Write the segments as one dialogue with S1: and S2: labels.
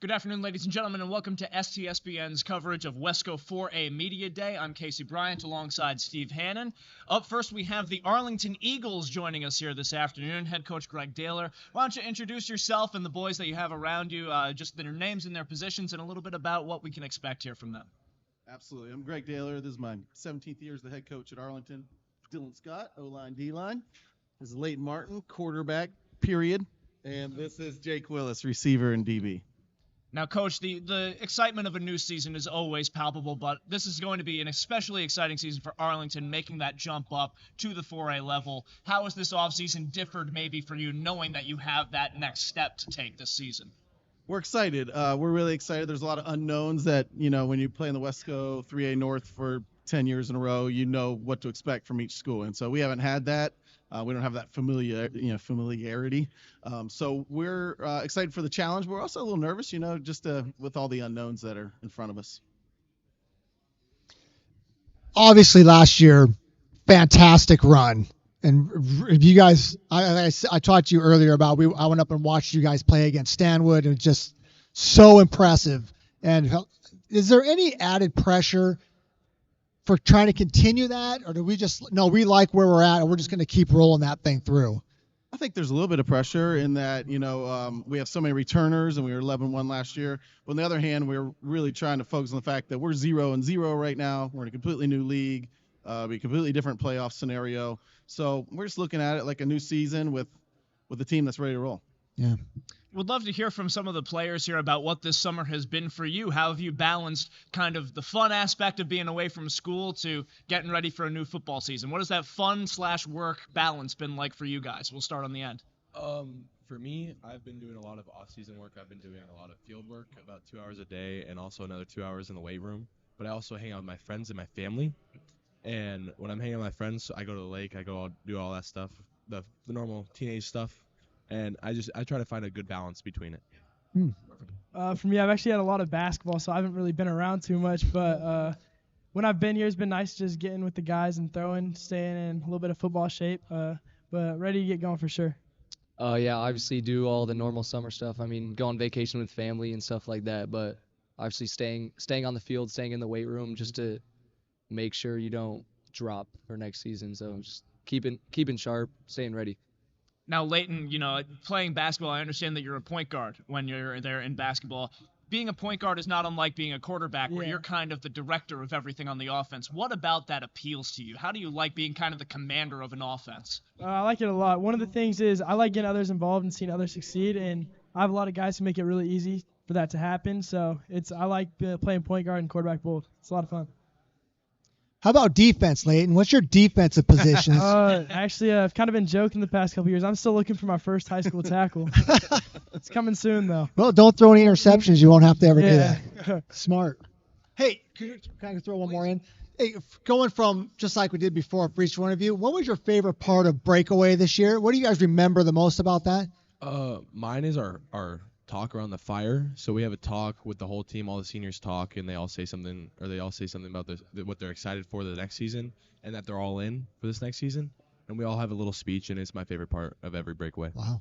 S1: Good afternoon, ladies and gentlemen, and welcome to STSPN's coverage of Wesco 4A Media Day. I'm Casey Bryant alongside Steve Hannon. Up first, we have the Arlington Eagles joining us here this afternoon. Head coach Greg Dailer. Why don't you introduce yourself and the boys that you have around you, just their names and their positions, and a little bit about what we can expect here from them.
S2: Absolutely. I'm Greg Dailer. This is my 17th year as the head coach at Arlington. Dylan Scott, O-line, D-line. This is Leighton Martin, quarterback, period. And this is Jake Willis, receiver and DB.
S1: Now, Coach, the excitement of a new season is always palpable, but this is going to be an especially exciting season for Arlington, making that jump up to the 4A level. How has this offseason differed maybe for you, knowing that you have that next step to take this season?
S2: We're excited. We're really excited. There's a lot of unknowns that, when you play in the Wesco 3A North for 10 years in a row, you know what to expect from each school. And so we haven't had that. We don't have that familiarity. So we're excited for the challenge. But we're also a little nervous, just with all the unknowns that are in front of us.
S3: Obviously, last year, fantastic run. And if you guys, I talked to you earlier about I went up and watched you guys play against Stanwood, and just so impressive. And is there any added pressure for trying to continue that, or do we just we like where we're at and we're just going to keep rolling that thing through?
S2: I think there's a little bit of pressure in that, we have so many returners and we were 11-1 last year. But on the other hand, we're really trying to focus on the fact that we're 0-0 right now. We're in a completely new league, a completely different playoff scenario. So we're just looking at it like a new season with a team that's ready to roll.
S3: Yeah.
S1: Would love to hear from some of the players here about what this summer has been for you. How have you balanced kind of the fun aspect of being away from school to getting ready for a new football season? What has that fun/work balance been like for you guys? We'll start on the end.
S4: For me, I've been doing a lot of off-season work. I've been doing a lot of field work, about 2 hours a day, and also another 2 hours in the weight room. But I also hang out with my friends and my family. And when I'm hanging out with my friends, I go to the lake. I go do all that stuff, the normal teenage stuff. And I try to find a good balance between it.
S5: For me, I've actually had a lot of basketball, so I haven't really been around too much. But when I've been here, it's been nice just getting with the guys and throwing, staying in a little bit of football shape. But ready to get going for sure.
S6: Yeah, obviously do all the normal summer stuff. I mean, go on vacation with family and stuff like that. But obviously staying on the field, staying in the weight room, just to make sure you don't drop for next season. So just keeping sharp, staying ready.
S1: Now, Leighton, playing basketball, I understand that you're a point guard when you're there in basketball. Being a point guard is not unlike being a quarterback, where you're kind of the director of everything on the offense. What about that appeals to you? How do you like being kind of the commander of an offense?
S5: I like it a lot. One of the things is I like getting others involved and seeing others succeed, and I have a lot of guys who make it really easy for that to happen. So I like playing point guard and quarterback both. It's a lot of fun.
S3: How about defense, Leighton? What's your defensive positions?
S5: Actually, I've kind of been joking the past couple years. I'm still looking for my first high school tackle. It's coming soon, though.
S3: Well, don't throw any interceptions. You won't have to ever do that. Smart. Hey, can I throw one more in? Hey, going from just like we did before for each one of you, what was your favorite part of Breakaway this year? What do you guys remember the most about that?
S4: Mine is our talk around the fire. So we have a talk with the whole team, all the seniors talk, and they all say something about what they're excited for the next season, and that they're all in for this next season. And we all have a little speech, and it's my favorite part of every breakaway.
S3: Wow.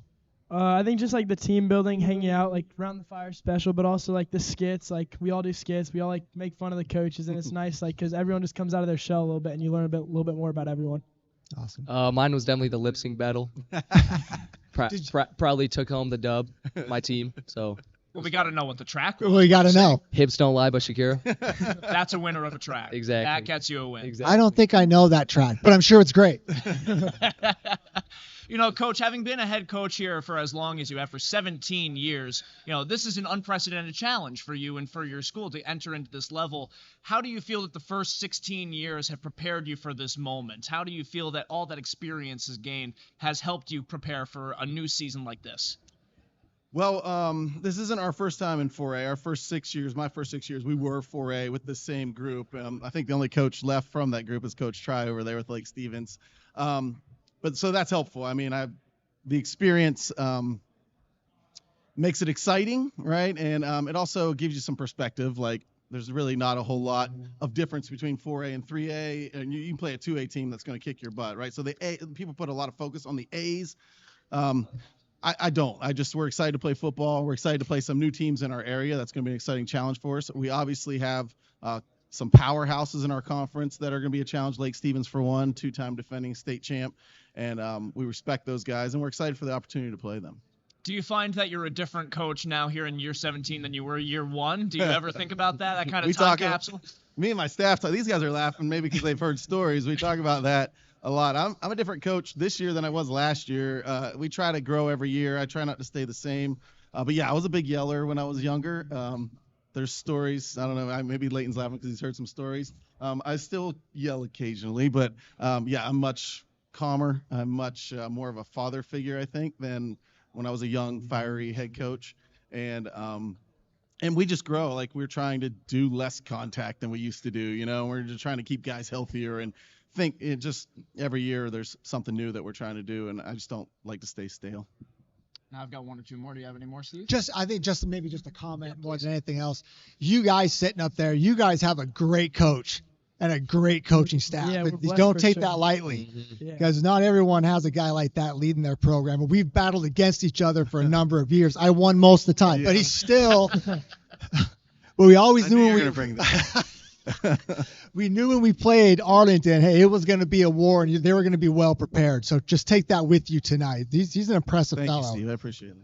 S5: I think just like the team building, hanging out, like around the fire special, but also like the skits. Like we all do skits. We all like make fun of the coaches, and it's nice, like, because everyone just comes out of their shell a little bit, and you learn a little bit more about everyone.
S3: Awesome.
S6: Mine was definitely the lip sync battle. Proudly took home the dub, my team. So.
S1: Well, we got to know what the track was.
S3: We got to know.
S6: Hips Don't Lie by Shakira.
S1: That's a winner of a track.
S6: Exactly.
S1: That gets you a win.
S6: Exactly.
S3: I don't think I know that track, but I'm sure it's great.
S1: Coach, having been a head coach here for as long as you have, for 17 years, this is an unprecedented challenge for you and for your school to enter into this level. How do you feel that the first 16 years have prepared you for this moment? How do you feel that all that experience has gained has helped you prepare for a new season like this?
S2: Well, this isn't our first time in 4A. My first 6 years, we were 4A with the same group. I think the only coach left from that group is Coach Try over there with Lake Stevens. But so that's helpful. I mean, the experience makes it exciting, right? And it also gives you some perspective. Like, there's really not a whole lot of difference between 4A and 3A, and you can play a 2A team that's going to kick your butt, right? So people put a lot of focus on the A's. I don't. We're excited to play football. We're excited to play some new teams in our area. That's going to be an exciting challenge for us. We obviously have some powerhouses in our conference that are going to be a challenge. Lake Stevens, for one, 2-time defending state champ. And we respect those guys, and we're excited for the opportunity to play them.
S1: Do you find that you're a different coach now here in year 17 than you were year 1? Do you ever think about that? That kind of time capsule?
S2: Me and my staff talk. These guys are laughing maybe because they've heard stories. We talk about that a lot. I'm a different coach this year than I was last year. We try to grow every year. I try not to stay the same. But yeah, I was a big yeller when I was younger. There's stories. I don't know. Maybe Leighton's laughing because he's heard some stories. I still yell occasionally, but yeah, I'm much calmer. I'm much more of a father figure, I think, than when I was a young, fiery head coach. And we just grow. Like, we're trying to do less contact than we used to do. You know, we're just trying to keep guys healthier and think it just every year there's something new that we're trying to do. And I just don't like to stay stale.
S1: Now I've got 1 or 2 more. Do you have any more, Steve?
S3: I think maybe just a comment more than anything else. You guys sitting up there, you guys have a great coach and a great coaching staff.
S5: Yeah,
S3: but
S5: we're
S3: don't
S5: blessed for
S3: take
S5: sure.
S3: that lightly,
S5: Yeah.
S3: because not everyone has a guy like that leading their program. But we've battled against each other for a number of years. I won most of the time, but he's still. But we always knew when
S2: you were going to bring that.
S3: we knew when we played Arlington, hey, it was going to be a war, and they were going to be well prepared. So just take that with you tonight. He's an impressive fellow.
S2: Thank you, Steve. I appreciate it.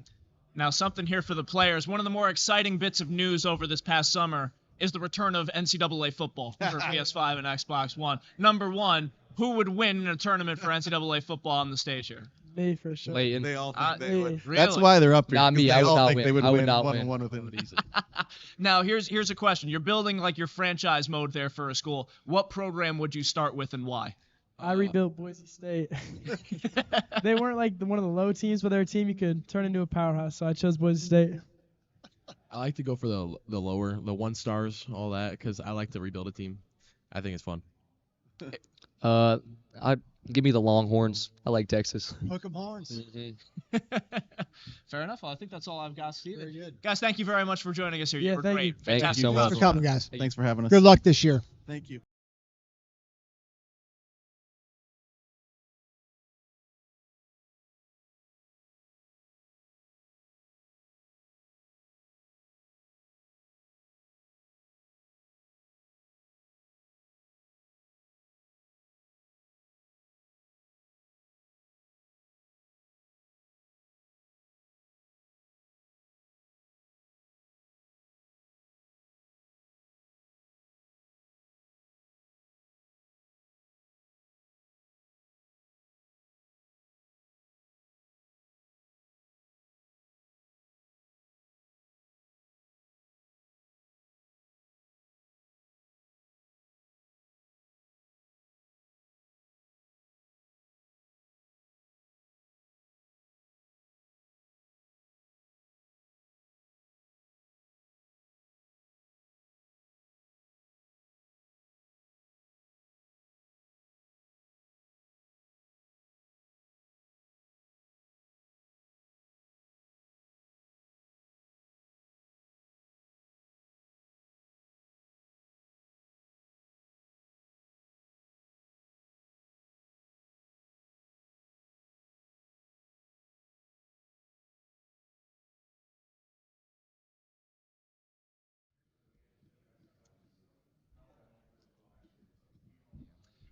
S1: Now, something here for the players. One of the more exciting bits of news over this past summer is the return of NCAA football for PS5 and Xbox One. Number 1, who would win in a tournament for NCAA football on the stage here?
S5: Me for sure.
S6: Leighton.
S2: They all think they would.
S1: Really?
S2: That's why they're up here.
S6: Not me.
S2: They
S6: I would
S2: all
S6: not
S2: think
S6: win.
S2: they would
S6: I would
S2: win
S6: not
S2: one-on-one
S6: win.
S2: with him.
S1: Now, here's a question. You're building like your franchise mode there for a school. What program would you start with and why?
S5: I rebuilt Boise State. They weren't like one of the low teams, but they're a team you could turn into a powerhouse. So I chose Boise State.
S4: I like to go for the lower, the 1 stars, all that, because I like to rebuild a team. I think it's fun.
S6: Give me the Longhorns. I like Texas.
S3: Hook 'em horns.
S1: Fair enough. Well, I think that's all I've got, Steve.
S3: Very good.
S1: Guys, thank you very much for joining us here.
S5: Yeah,
S1: You were
S5: thank
S1: great.
S5: you.
S6: Thank you
S1: Fantastic.
S6: so
S3: Thanks
S6: much.
S3: for coming, guys.
S2: Thanks for having us.
S3: Good luck this year.
S2: Thank you.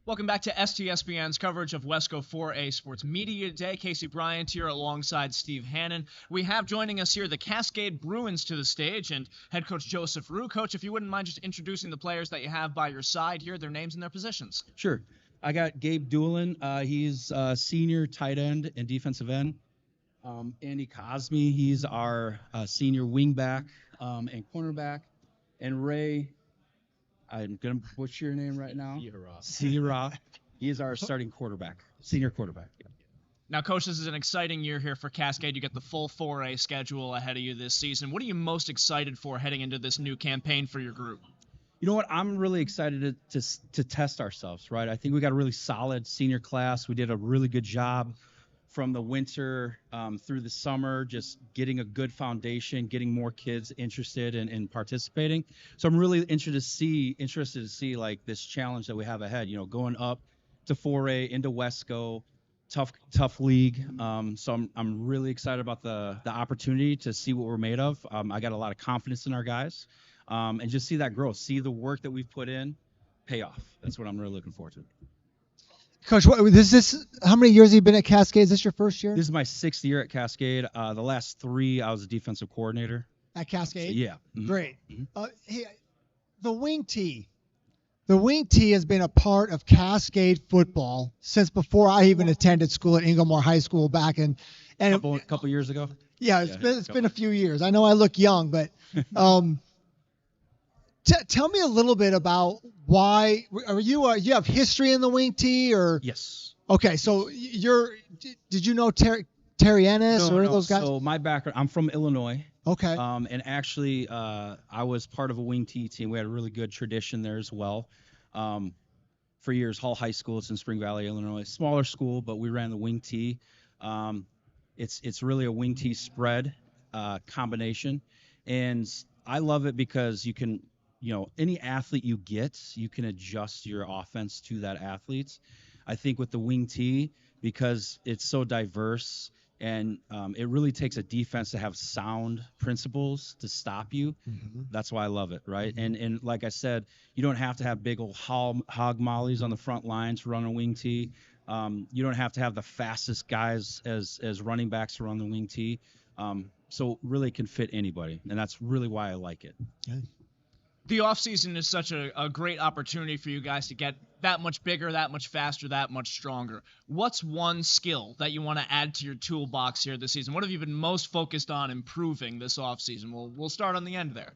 S1: Welcome back to STSPN's coverage of Wesco 4A Sports Media Day. Casey Bryant here alongside Steve Hannon. We have joining us here the Cascade Bruins to the stage and head coach Joseph Rue. Coach, if you wouldn't mind just introducing the players that you have by your side here, their names and their positions.
S7: Sure. I got Gabe Doolin. He's a senior tight end and defensive end. Andy Cosme, he's our senior wingback and cornerback. And Ray, I'm going to butcher your name right now. Sierra. He is our starting quarterback, senior quarterback. Yeah.
S1: Now, Coach, this is an exciting year here for Cascade. You get the full 4A schedule ahead of you this season. What are you most excited for heading into this new campaign for your group?
S7: You know what? I'm really excited to test ourselves, right? I think we got a really solid senior class. We did a really good job from the winter through the summer, just getting a good foundation, getting more kids interested in participating. So I'm really interested to see like this challenge that we have ahead, you know, going up to 4A into Wesco, tough league. So I'm really excited about the opportunity to see what we're made of. I got a lot of confidence in our guys, and just see that growth, see the work that we've put in pay off. That's what I'm really looking forward to.
S3: Coach, how many years have you been at Cascade? Is this your first year?
S7: This is my 6th year at Cascade. The last 3, I was a defensive coordinator.
S3: At Cascade?
S7: So, yeah. Mm-hmm.
S3: Great. Hey, the wing tee. The wing tee has been a part of Cascade football since before I even attended school at Inglemoor High School back in. And
S7: couple years ago.
S3: Yeah, it's been a few years. I know I look young, but tell me a little bit about why you have history in the wing tee or?
S7: Yes.
S3: Okay, so did you know Terry Ennis or those guys?
S7: So my background, I'm from Illinois.
S3: Okay.
S7: And actually, I was part of a wing tee team. We had a really good tradition there as well. For years, Hall High School, it's in Spring Valley, Illinois. Smaller school, but we ran the wing tee. It's really a wing tee spread combination, and I love it because you can, any athlete you get, you can adjust your offense to that athlete. I think with the wing tee, because it's so diverse. And it really takes a defense to have sound principles to stop you. Mm-hmm. That's why I love it, right? Mm-hmm. And like I said, you don't have to have big old hog mollies on the front line to run a wing tee. You don't have to have the fastest guys as running backs to run the wing tee. So really can fit anybody, and that's really why I like it.
S3: Okay.
S1: The offseason is such a great opportunity for you guys to get that much bigger, that much faster, that much stronger. What's one skill that you want to add to your toolbox here this season? What have you been most focused on improving this offseason? We'll start on the end there.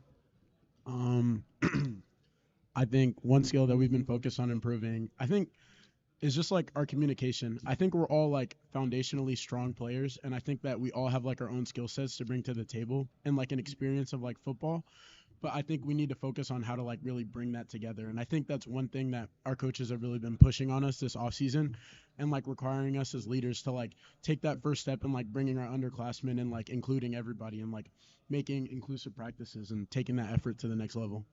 S8: I think one skill that we've been focused on improving, is just like our communication. I think we're all like foundationally strong players, and I think that we all have like our own skill sets to bring to the table and like an experience of like football. But I think we need to focus on how to like really bring that together. And I think that's one thing that our coaches have really been pushing on us this offseason and like requiring us as leaders to like take that first step and like bringing our underclassmen and like including everybody and like making inclusive practices and taking that effort to the next level.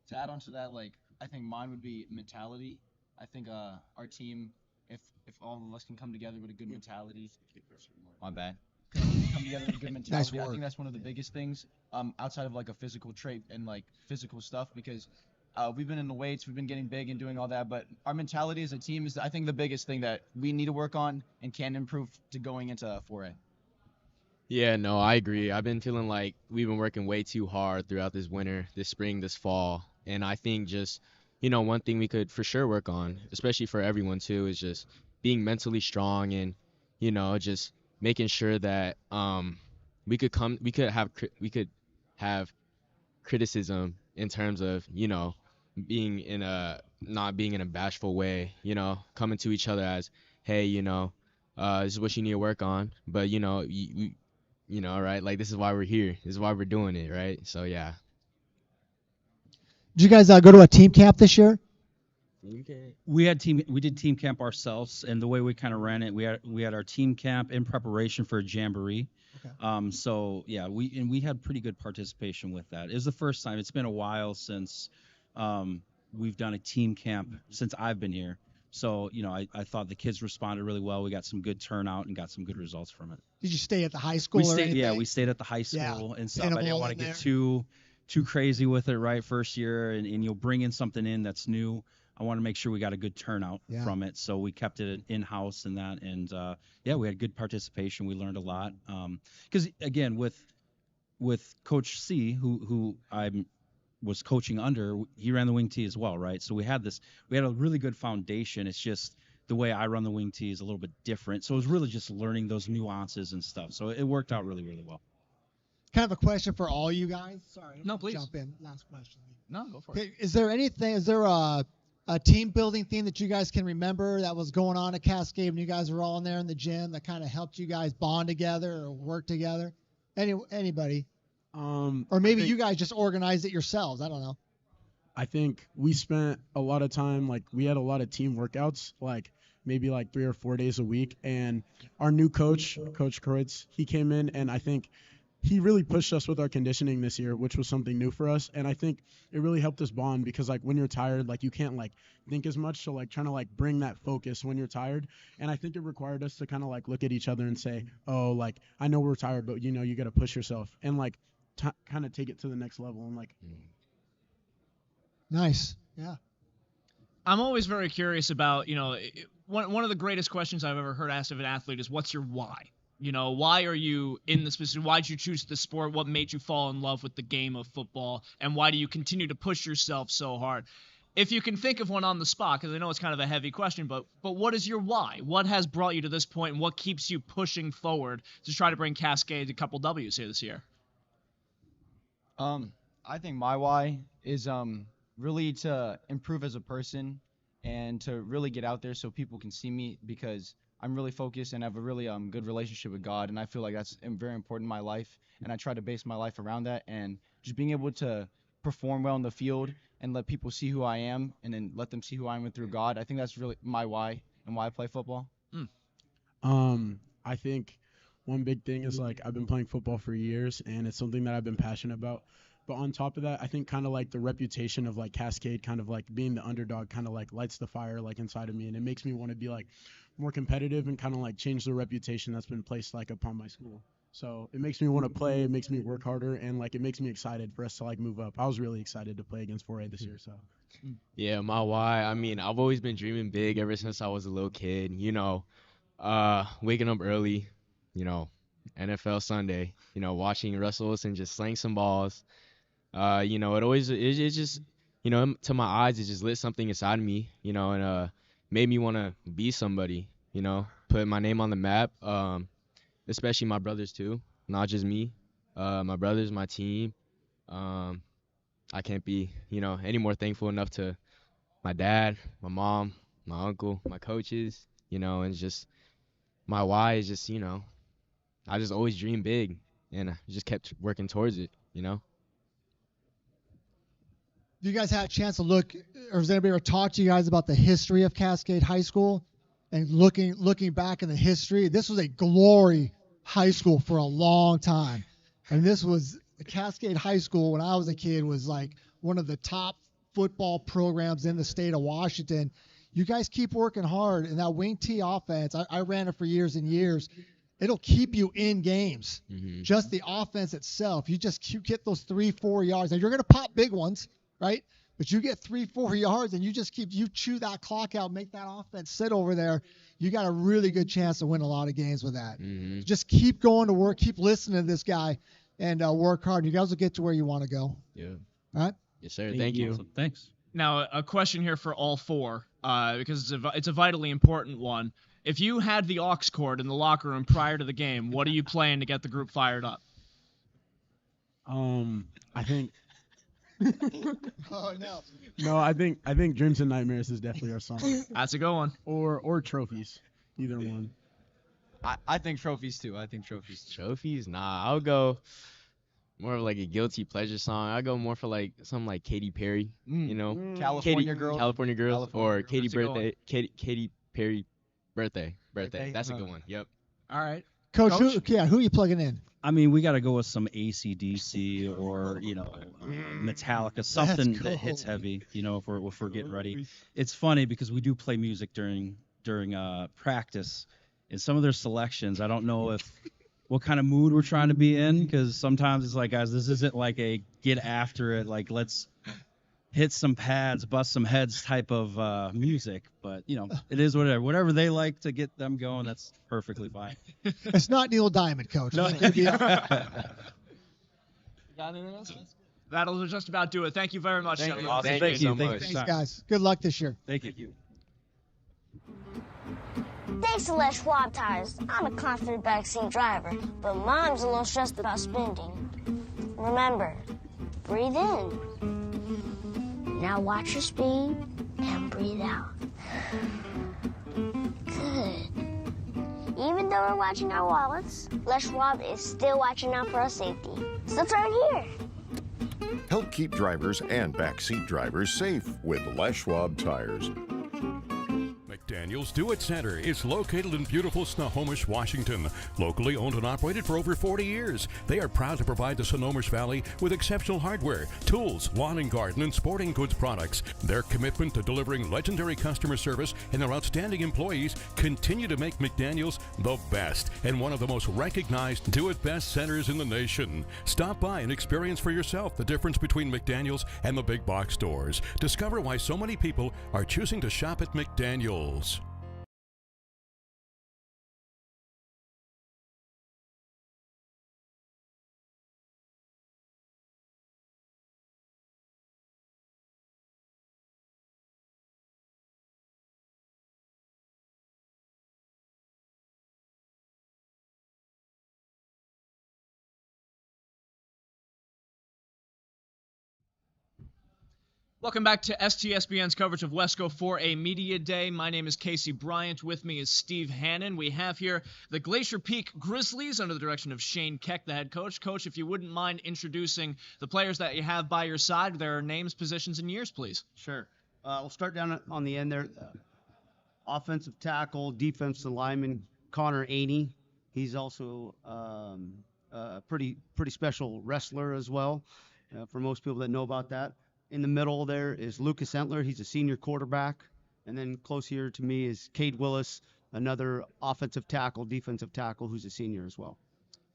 S9: To add on to that, like I think mine would be mentality. I think our team, if all of us can come together with a good mentality, my bad. Come together with a good mentality.
S3: Nice work.
S9: I think that's one of the biggest things outside of like a physical trait and like physical stuff, because we've been in the weights, we've been getting big and doing all that, but our mentality as a team is I think the biggest thing that we need to work on and can improve to going into 4A.
S10: Yeah, no, I agree. I've been feeling like we've been working way too hard throughout this winter, this spring, this fall, and I think just one thing we could for sure work on, especially for everyone too, is just being mentally strong and just making sure that we could have criticism in terms of being in a not being in a bashful way, coming to each other as, hey, this is what you need to work on, but right, like this is why we're here, this is why we're doing it, right? So yeah.
S3: Did you guys go to a team camp this year?
S7: We did team camp ourselves, and the way we kind of ran it, we had our team camp in preparation for a jamboree. Okay. So yeah, we had pretty good participation with that. It was the first time. It's been a while since we've done a team camp since I've been here. So I thought the kids responded really well. We got some good turnout and got some good results from it.
S3: Did you stay at the high school?
S7: We stayed at the high school and stuff. I didn't want to get too crazy with it, right? First year, and you'll bring in something in that's new. I want to make sure we got a good turnout from it, so we kept it in-house and that, and we had good participation. We learned a lot, because again, with Coach C, who I was coaching under, he ran the wing tee as well, right? So we had a really good foundation. It's just the way I run the wing tee is a little bit different, so it was really just learning those nuances and stuff. So it worked out really, really well.
S3: Kind of a question for all you guys. Sorry,
S1: no, please
S3: jump in. Last question.
S1: No, go for it.
S3: Is there a team building theme that you guys can remember that was going on at Cascade when you guys were all in there in the gym that kind of helped you guys bond together or work together? Anybody? Or maybe you guys just organized it yourselves. I don't know.
S8: I think we spent a lot of time, like we had a lot of team workouts, like maybe like 3 or 4 days a week. And our new coach, Coach Kreutz, he came in, and I think he really pushed us with our conditioning this year, which was something new for us. And I think it really helped us bond because, like, when you're tired, like, you can't, like, think as much. So, like, trying to, like, bring that focus when you're tired. And I think it required us to kind of, like, look at each other and say, oh, like, I know we're tired, but, you know, you got to push yourself and, like, kind of take it to the next level. And, like,
S3: Nice. Yeah.
S1: I'm always very curious about, you know, one of the greatest questions I've ever heard asked of an athlete is, what's your why? You know, why are you in this position? Why did you choose the sport? What made you fall in love with the game of football? And why do you continue to push yourself so hard? If you can think of one on the spot, because I know it's kind of a heavy question, but what is your why? What has brought you to this point, and what keeps you pushing forward to try to bring Cascade a couple W's here this year?
S9: I think my why is really to improve as a person and to really get out there so people can see me, because I'm really focused and have a really good relationship with God, and I feel like that's very important in my life, and I try to base my life around that, and just being able to perform well in the field and let people see who I am and then let them see who I am through God. I think that's really my why and why I play football.
S8: I think one big thing is, like, I've been playing football for years, and it's something that I've been passionate about. But on top of that, I think kind of like the reputation of, like, Cascade, kind of like being the underdog, kind of like lights the fire, like, inside of me, and it makes me want to be, like, more competitive and kind of like change the reputation that's been placed, like, upon my school. So it makes me want to play, it makes me work harder, and, like, it makes me excited for us to, like, move up. I was really excited to play against 4A this year. So
S10: Yeah, my why. I mean, I've always been dreaming big ever since I was a little kid. You know, waking up early, you know, NFL Sunday, you know, watching Russell Wilson just sling some balls. You know, it just, you know, to my eyes, it just lit something inside of me, you know, and made me want to be somebody, you know, put my name on the map, especially my brothers too, not just me, my brothers, my team. I can't be, you know, any more thankful enough to my dad, my mom, my uncle, my coaches, you know, and just my why is just, you know, I just always dreamed big, and I just kept working towards it, you know.
S3: You guys had a chance to look, or has anybody ever talked to you guys about the history of Cascade High School? And looking back in the history, this was a glory high school for a long time. And this was, Cascade High School, when I was a kid, was like one of the top football programs in the state of Washington. You guys keep working hard, and that wing T offense, I ran it for years and years. It'll keep you in games.
S10: Mm-hmm.
S3: Just the offense itself. You get those 3-4 yards. And you're going to pop big ones, right? But you get 3-4 yards, and you chew that clock out, make that offense sit over there. You got a really good chance to win a lot of games with that.
S10: Mm-hmm.
S3: Just keep going to work, keep listening to this guy, and work hard. You guys will get to where you want to go.
S10: Yeah.
S3: All right?
S10: Yes, sir. Thank you.
S7: Awesome. Thanks.
S1: Now, a question here for all four, because it's a vitally important one. If you had the aux cord in the locker room prior to the game, what are you playing to get the group fired up?
S8: I think.
S3: Oh no.
S8: No, I think Dreams and Nightmares is definitely our song.
S1: That's a good one.
S8: Or Trophies, either one.
S9: I think trophies too.
S10: Trophies? Nah, I'll go more of like a guilty pleasure song. I'll go more for like something like Katy Perry, you know,
S9: California Girls.
S10: California Girls, or Katy
S1: That's a good
S10: Birthday, Katy Perry Birthday. That's a good one. Yep.
S1: All right.
S3: Coach? Who are you plugging in?
S7: I mean, we got to go with some AC/DC or, you know, Metallica, something that hits heavy, you know, if we're getting ready. It's funny because we do play music during practice, and some of their selections, I don't know what kind of mood we're trying to be in, because sometimes it's like, guys, this isn't like a get after it, like let's hit some pads, bust some heads type of music. But, you know, it is whatever they like to get them going, that's perfectly fine.
S3: It's not Neil Diamond, Coach.
S7: No.
S1: That'll just about do it. Thank you very much, gentlemen.
S7: Awesome.
S10: Thank you so much.
S3: Thanks, guys. Good luck this year.
S7: Thank you.
S11: Thanks to Les Schwab Tires, I'm a confident backseat driver, but Mom's a little stressed about spending. Remember, breathe in. Now watch your speed and breathe out. Good. Even though we're watching our wallets, Les Schwab is still watching out for our safety. So turn here.
S12: Help keep drivers and backseat drivers safe with Les Schwab Tires.
S13: McDaniel McDaniel's Do It Center is located in beautiful Snohomish, Washington. Locally owned and operated for over 40 years, they are proud to provide the Snohomish Valley with exceptional hardware, tools, lawn and garden, and sporting goods products. Their commitment to delivering legendary customer service and their outstanding employees continue to make McDaniel's the best and one of the most recognized do-it-best centers in the nation. Stop by and experience for yourself the difference between McDaniel's and the big box stores. Discover why so many people are choosing to shop at McDaniel's.
S1: Welcome back to STSPN's coverage of Wesco 4A Media Day. My name is Casey Bryant. With me is Steve Hannon. We have here the Glacier Peak Grizzlies under the direction of Shane Keck, the head coach. Coach, if you wouldn't mind introducing the players that you have by your side, their names, positions, and years, please.
S14: Sure. We'll start down on the end there. Offensive tackle, defensive lineman, Connor Aney. He's also a pretty special wrestler as well, for most people that know about that. In the middle there is Lucas Entler. He's a senior quarterback. And then close here to me is Cade Willis, another offensive tackle, defensive tackle, who's a senior as well.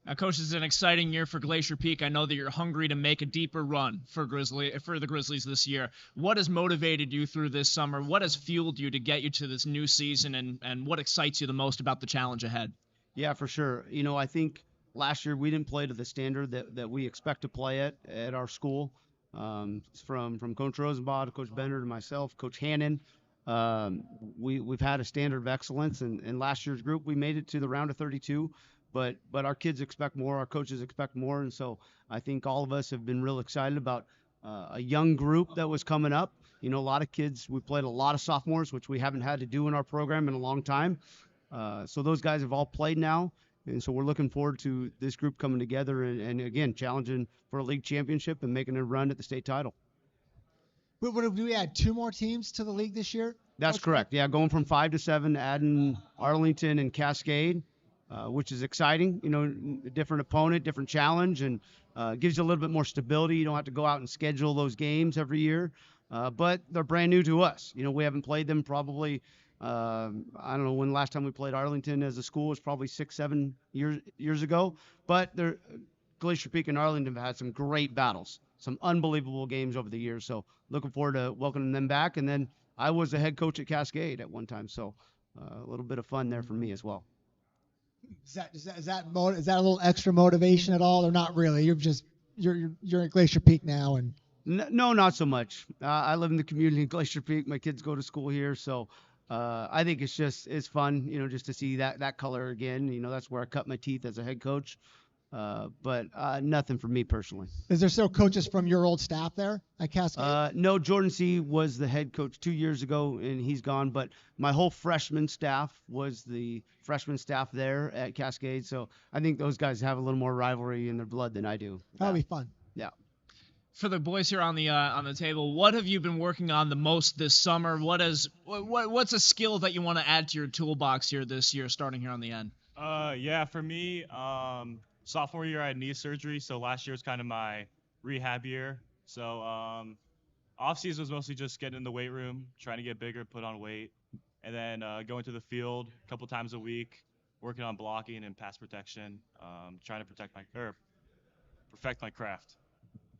S1: Now, Coach, this is an exciting year for Glacier Peak. I know that you're hungry to make a deeper run for the Grizzlies this year. What has motivated you through this summer? What has fueled you to get you to this new season, and what excites you the most about the challenge ahead?
S14: Yeah, for sure. I think last year we didn't play to the standard that we expect to play at our school. From Coach Rosenbaugh to Coach Bender to myself, Coach Hannon, we've had a standard of excellence. And last year's group, we made it to the round of 32. But our kids expect more, our coaches expect more, and so I think all of us have been real excited about a young group that was coming up. A lot of kids. We played a lot of sophomores, which we haven't had to do in our program in a long time. So those guys have all played now. And so we're looking forward to this group coming together and again, challenging for a league championship and making a run at the state title.
S3: Do we add 2 more teams to the league this year?
S14: That's correct. Yeah, going from 5 to 7, adding Arlington and Cascade, which is exciting. A different opponent, different challenge, and gives you a little bit more stability. You don't have to go out and schedule those games every year. But they're brand new to us. We haven't played them probably – I don't know when the last time we played Arlington as a school was probably 6-7 years ago. But Glacier Peak and Arlington have had some great battles, some unbelievable games over the years. So looking forward to welcoming them back. And then I was the head coach at Cascade at one time, so a little bit of fun there for me as well.
S3: Is that a little extra motivation at all, or not really? You're at Glacier Peak now, and
S14: no, not so much. I live in the community in Glacier Peak. My kids go to school here, so. I think it's fun, just to see that color again. That's where I cut my teeth as a head coach. But nothing for me personally.
S3: Is there still coaches from your old staff there at Cascade?
S14: No, Jordan C. was the head coach 2 years ago, and he's gone. But my whole freshman staff was the freshman staff there at Cascade. So I think those guys have a little more rivalry in their blood than I do.
S3: That'll be fun.
S14: Yeah.
S1: For the boys here on the table, what have you been working on the most this summer? What's a skill that you want to add to your toolbox here this year, starting here on the end?
S15: Yeah, for me, sophomore year I had knee surgery, so last year was kind of my rehab year. So off season was mostly just getting in the weight room, trying to get bigger, put on weight, and then going to the field a couple times a week, working on blocking and pass protection, trying to perfect my craft.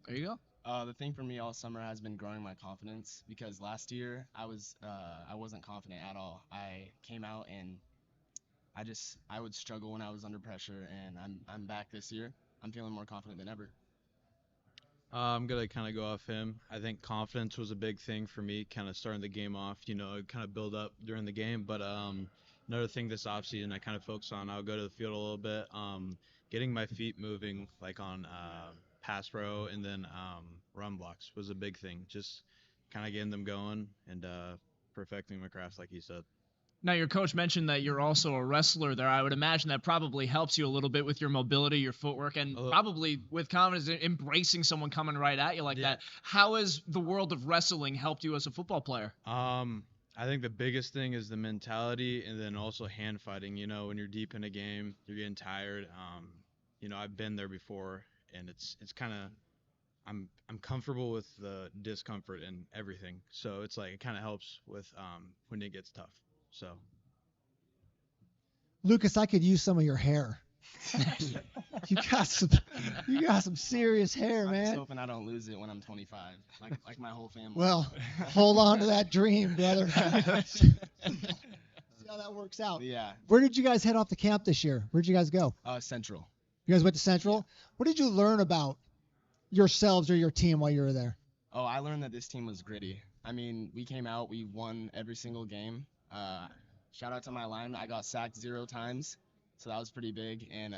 S1: There you go.
S16: The thing for me all summer has been growing my confidence, because last year I wasn't confident at all. I came out and I would struggle when I was under pressure, and I'm back this year. I'm feeling more confident than ever.
S17: I'm going to kind of go off him. I think confidence was a big thing for me, kind of starting the game off, kind of build up during the game. But another thing this offseason I kind of focus on, I'll go to the field a little bit, getting my feet moving, like on pass pro and then run blocks was a big thing. Just kind of getting them going and perfecting my craft, like you said.
S1: Now, your coach mentioned that you're also a wrestler there. I would imagine that probably helps you a little bit with your mobility, your footwork, and probably with confidence embracing someone coming right at you like that. How has the world of wrestling helped you as a football player?
S17: I I think the biggest thing is the mentality, and then also hand fighting. You know, when you're deep in a game, you're getting tired. You know, I've been there before, and it's kind of I'm comfortable with the discomfort and everything. So it's like it kind of helps with when it gets tough. So
S3: Lucas, I could use some of your hair. you got some serious hair,
S16: I'm
S3: man.
S16: just hoping I don't lose it when I'm 25, like my whole family.
S3: Well, hold on to that dream, brother. See how that works out.
S16: Yeah.
S3: Where did you guys head off to camp this year? Where'd you guys go?
S16: Central.
S3: You guys went to Central? What did you learn about yourselves or your team while you were there?
S16: Oh, I learned that this team was gritty. I mean, we came out, we won every single game. Shout out to my line. I got sacked 0 times, so that was pretty big. And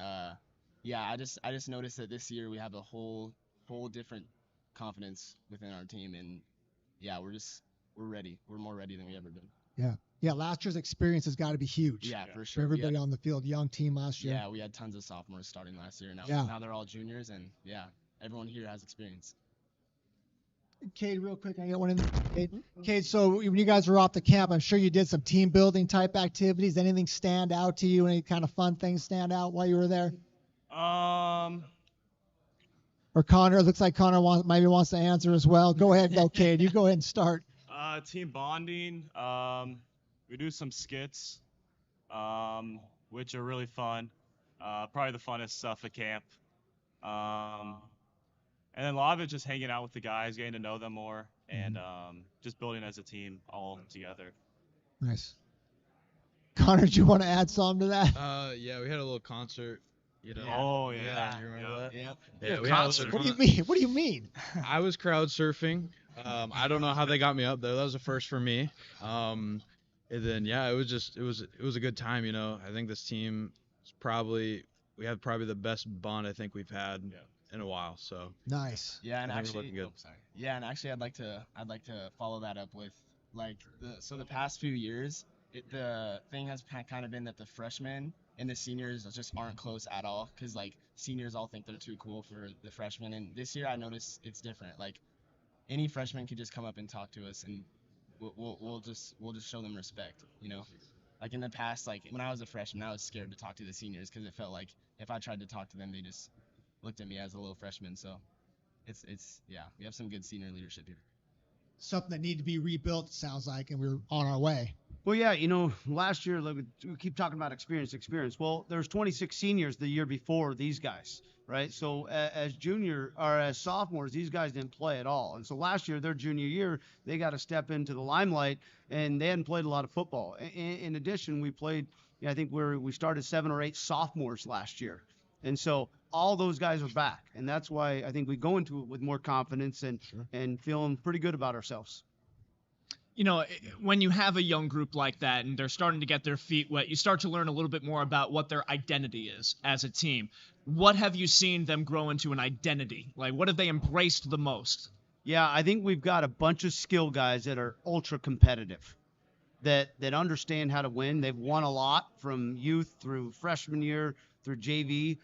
S16: yeah, I just noticed that this year we have a whole different confidence within our team, and yeah, we're ready. We're more ready than we ever been.
S3: Yeah. Yeah, last year's experience has got to be huge.
S16: Yeah, for sure.
S3: For everybody on the field, young team last year.
S16: Yeah, we had tons of sophomores starting last year. Now they're all juniors, and yeah, everyone here has experience.
S3: Cade, real quick, I get one in. Cade, so when you guys were off the camp, I'm sure you did some team building type activities. Anything stand out to you? Any kind of fun things stand out while you were there? Or Connor, it looks like Connor wants to answer as well. Go ahead, though, Cade. You go ahead and start.
S15: Team bonding. We do some skits, which are really fun. Probably the funnest stuff at camp. And then a lot of it just hanging out with the guys, getting to know them more, and just building as a team all together.
S3: Nice. Connor, do you want to add something to that?
S17: Yeah, we had a little concert. You know.
S15: Oh yeah.
S17: You remember that?
S16: Yep.
S17: Yeah, we
S3: concert.
S17: had a
S3: What do you mean? What do you mean?
S17: I was crowd surfing. I don't know how they got me up there. That was a first for me. And then yeah, it was a good time. You know, I think this team is we had probably the best bond I think we've had in a while. So
S3: nice.
S16: Yeah, and actually,
S17: good.
S16: Yeah, and actually, I'd like to follow that up with the past few years, the thing has kind of been that the freshmen and the seniors just aren't close at all, because like seniors all think they're too cool for the freshmen, and this year I noticed it's different. Like any freshman could just come up and talk to us, and we'll just show them respect, you know. Like in the past, like when I was a freshman, I was scared to talk to the seniors because it felt like if I tried to talk to them, they just looked at me as a little freshman. So it's yeah, we have some good senior leadership here.
S3: Something that needed to be rebuilt, it sounds like, and we're on our way.
S14: Well, yeah, you know, last year, like, we keep talking about experience. Well, there's 26 seniors the year before these guys, right? So as sophomores, these guys didn't play at all. And so last year, their junior year, they got to step into the limelight, and they hadn't played a lot of football. In addition, we played, I think we started 7 or 8 sophomores last year. And so all those guys are back. And that's why I think we go into it with more confidence and feeling pretty good about ourselves.
S1: You know, when you have a young group like that and they're starting to get their feet wet, you start to learn a little bit more about what their identity is as a team. What have you seen them grow into an identity? Like, what have they embraced the most?
S14: Yeah, I think we've got a bunch of skill guys that are ultra competitive, that understand how to win. They've won a lot from youth through freshman year, through JV.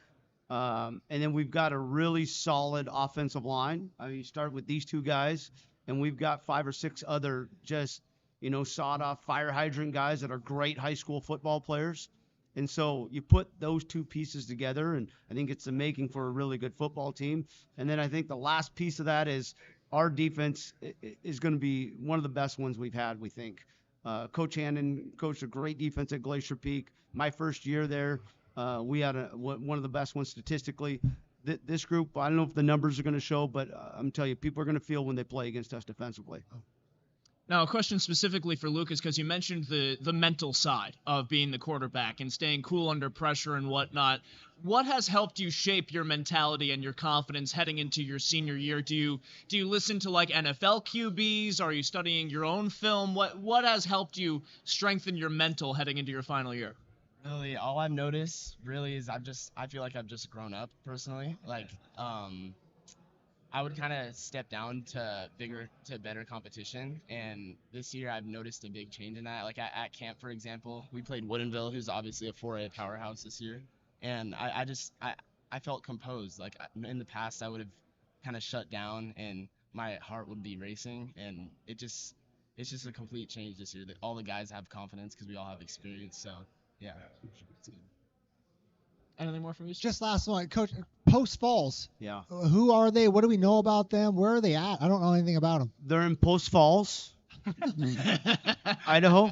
S14: And then we've got a really solid offensive line. I mean, you start with these 2 guys, and we've got 5 or 6 other just, you know, sawed-off fire hydrant guys that are great high school football players. And so you put those 2 pieces together, and I think it's the making for a really good football team. And then I think the last piece of that is our defense is going to be one of the best ones we've had, we think. Coach Hannon coached a great defense at Glacier Peak. My first year there, we had one of the best ones statistically. This group, I don't know if the numbers are going to show, but I'm telling you, people are going to feel when they play against us defensively.
S1: Now, a question specifically for Lucas, because you mentioned the mental side of being the quarterback and staying cool under pressure and whatnot. What has helped you shape your mentality and your confidence heading into your senior year? Do you listen to like NFL QBs? Are you studying your own film? What has helped you strengthen your mental heading into your final year?
S16: Really, all I've noticed really is I feel like I've just grown up personally. Like, I would kind of step down to better competition, and this year I've noticed a big change in that. Like at camp, for example, we played Woodinville, who's obviously a 4A powerhouse this year, and I felt composed. Like in the past, I would have kind of shut down, and my heart would be racing, and it's just a complete change this year. All the guys have confidence because we all have experience. So yeah, it's good.
S1: Anything more from you?
S3: Just last one, Coach. Post Falls.
S14: Yeah.
S3: Who are they? What do we know about them? Where are they at? I don't know anything about them.
S14: They're in Post Falls, Idaho.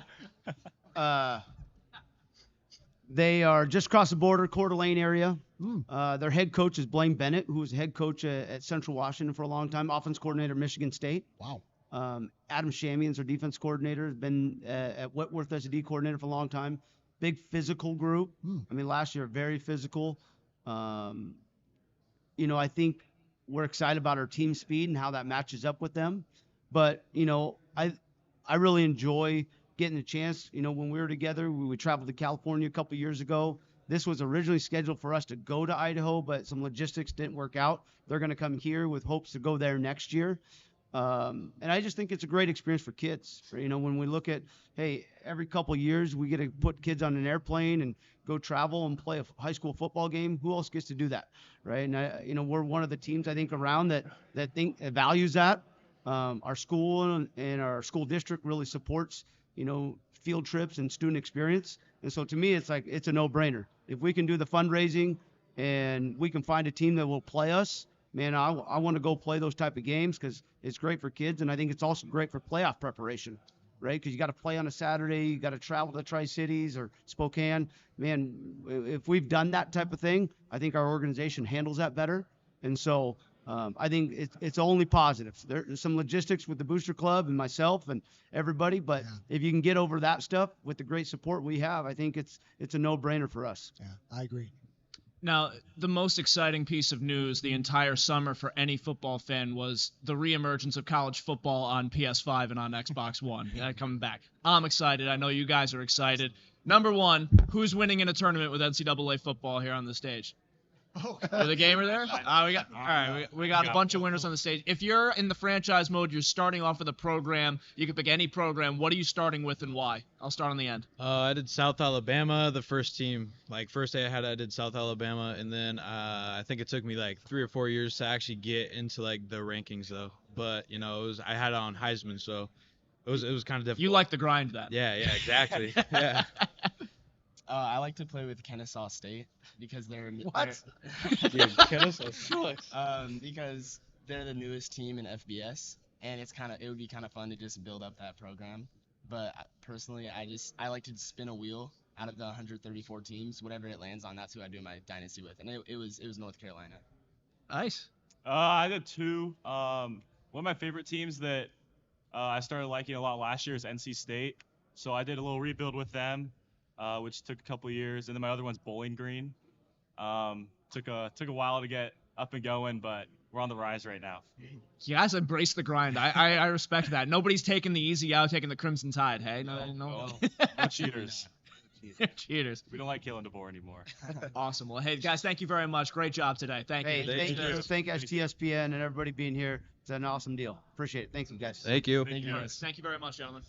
S14: They are just across the border, Coeur d'Alene area. Their head coach is Blaine Bennett, who was head coach at Central Washington for a long time, offense coordinator at Michigan State.
S3: Wow.
S14: Adam Shamian's their defense coordinator, has been at Whitworth as a D coordinator for a long time. Big physical group. I mean, last year, very physical. I think we're excited about our team speed and how that matches up with them. But, I really enjoy getting a chance. When we were together, we traveled to California a couple years ago. This was originally scheduled for us to go to Idaho, but some logistics didn't work out. They're going to come here with hopes to go there next year. And I just think it's a great experience for kids. When we look at, hey, every couple years we get to put kids on an airplane and go travel and play a high school football game. Who else gets to do that, right? And we're one of the teams I think around that values that. Our school and our school district really supports, field trips and student experience. And so to me, it's a no-brainer. If we can do the fundraising and we can find a team that will play us, man, I want to go play those type of games because it's great for kids, and I think it's also great for playoff preparation, right? Because you got to play on a Saturday, you got to travel to Tri-Cities or Spokane. Man, if we've done that type of thing, I think our organization handles that better. And so I think it's only positive. There's some logistics with the Booster Club and myself and everybody, but if you can get over that stuff with the great support we have, I think it's a no-brainer for us.
S3: Yeah, I agree.
S1: Now, the most exciting piece of news the entire summer for any football fan was the reemergence of college football on PS5 and on Xbox One. Coming back. I'm excited. I know you guys are excited. Number one, who's winning in a tournament with NCAA football here on the stage?
S3: Oh,
S1: with a gamer there? We got a bunch of winners on the stage. If you're in the franchise mode, you're starting off with a program. You can pick any program. What are you starting with and why? I'll start on the end.
S17: I did South Alabama, the first team. First day I did South Alabama, and then I think it took me 3 or 4 years to actually get into the rankings though. But I had it on Heisman, so it was kind of difficult.
S1: You like the grind then?
S17: Yeah, exactly. Yeah.
S16: I like to play with Kennesaw State because they're
S1: what?
S17: Dude, Kennesaw sucks.
S16: Because they're the newest team in FBS, and it would be kind of fun to just build up that program. But personally, I like to spin a wheel out of the 134 teams, whatever it lands on. That's who I do my dynasty with, and it was North Carolina.
S1: Nice.
S15: I did two. One of my favorite teams that I started liking a lot last year is NC State, so I did a little rebuild with them. Which took a couple of years, and then my other one's Bowling Green. Took a while to get up and going, but we're on the rise right now.
S1: You guys embrace the grind. I respect that. Nobody's taking the easy out, taking the Crimson Tide. Hey, no.
S15: No cheaters.
S1: Cheaters.
S15: We don't like killing DeVore anymore.
S1: Awesome. Well, hey guys, thank you very much. Great job today. Thank you.
S14: Thank STSPN and everybody being here. It's an awesome deal. Appreciate it. Thanks, guys.
S17: Thank you.
S1: Thank you very much, gentlemen.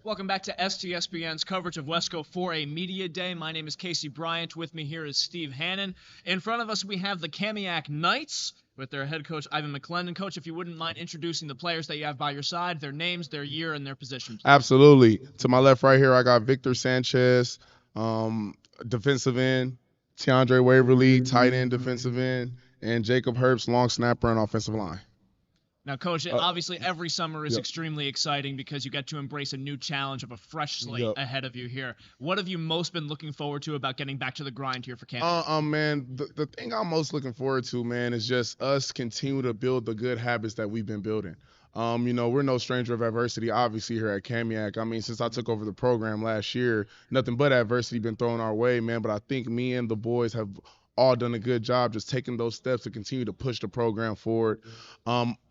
S1: Welcome back to STSPN's coverage of Wesco 4A Media Day. My name is Casey Bryant. With me here is Steve Hannon. In front of us, we have the Kamiak Knights with their head coach, Ivan McLennan. Coach, if you wouldn't mind introducing the players that you have by your side, their names, their year, and their position. Please.
S18: Absolutely. To my left right here, I got Victor Sanchez, defensive end, Tiandre Waverly, tight end, defensive end, and Jacob Herbst, long snapper and offensive line.
S1: Now, Coach, obviously every summer is extremely exciting because you get to embrace a new challenge of a fresh slate ahead of you here. What have you most been looking forward to about getting back to the grind here for Canada?
S18: Man, the thing I'm most looking forward to, man, is just us continue to build the good habits that we've been building. We're no stranger of adversity, obviously, here at Kamiak. I mean, since I took over the program last year, nothing but adversity been thrown our way, man. But I think me and the boys have all done a good job just taking those steps to continue to push the program forward.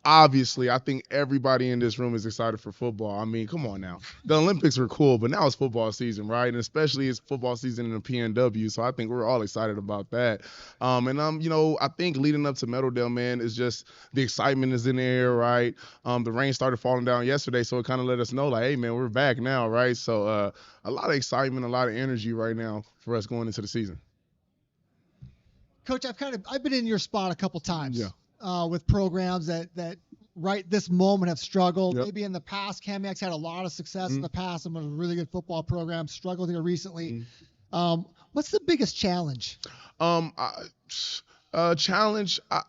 S18: Obviously, I think everybody in this room is excited for football. I mean, come on now. The Olympics were cool, but now it's football season, right? And especially it's football season in the PNW, so I think we're all excited about that. I think leading up to Meadowdale, man, is just the excitement is in the air, right? The rain started falling down yesterday, so it kind of let us know, like, hey, man, we're back now, right? So a lot of excitement, a lot of energy right now for us going into the season.
S3: Coach, I've been in your spot a couple times with programs that right this moment have struggled. Maybe in the past, Kamiak's had a lot of success in the past. I'm a really good football program, struggled here recently. What's the biggest challenge?
S18: Challenge, I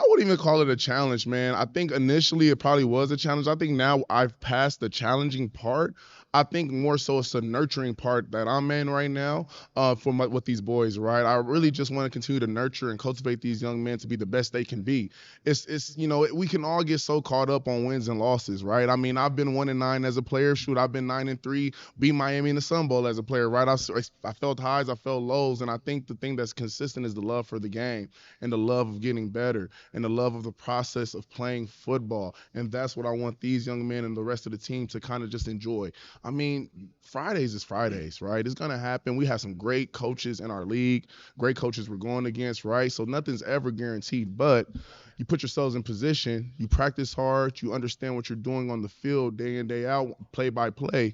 S18: wouldn't even call it a challenge, man. I think initially it probably was a challenge. I think now I've passed the challenging part. I think more so it's a nurturing part that I'm in right now with these boys, right? I really just want to continue to nurture and cultivate these young men to be the best they can be. We can all get so caught up on wins and losses, right? I mean, I've been 1-9 as a player. Shoot, I've been 9-3, beat Miami in the Sun Bowl as a player, right? I felt highs, I felt lows, and I think the thing that's consistent is the love for the game and the love of getting better and the love of the process of playing football. And that's what I want these young men and the rest of the team to kind of just enjoy. I mean, Fridays is Fridays, right? It's going to happen. We have some great coaches in our league, great coaches we're going against, right? So nothing's ever guaranteed, but you put yourselves in position, you practice hard, you understand what you're doing on the field day in, day out, play by play.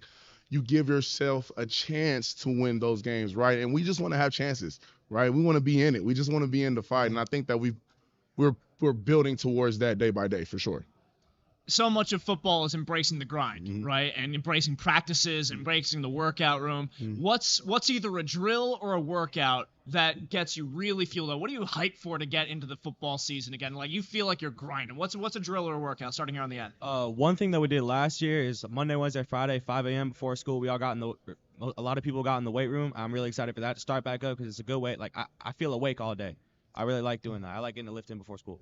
S18: You give yourself a chance to win those games, right? And we just want to have chances, right? We want to be in it. We just want to be in the fight. And I think that we're building towards that day by day for sure.
S1: So much of football is embracing the grind, right? And embracing practices, embracing the workout room. What's either a drill or a workout that gets you really fueled up? What are you hyped for to get into the football season again? Like, you feel like you're grinding. What's a drill or a workout starting here on the end?
S15: One thing that we did last year is Monday, Wednesday, Friday, 5 a.m. before school. We all got a lot of people got in the weight room. I'm really excited for that to start back up because it's a good way. Like, I feel awake all day. I really like doing that. I like getting the lift in before school.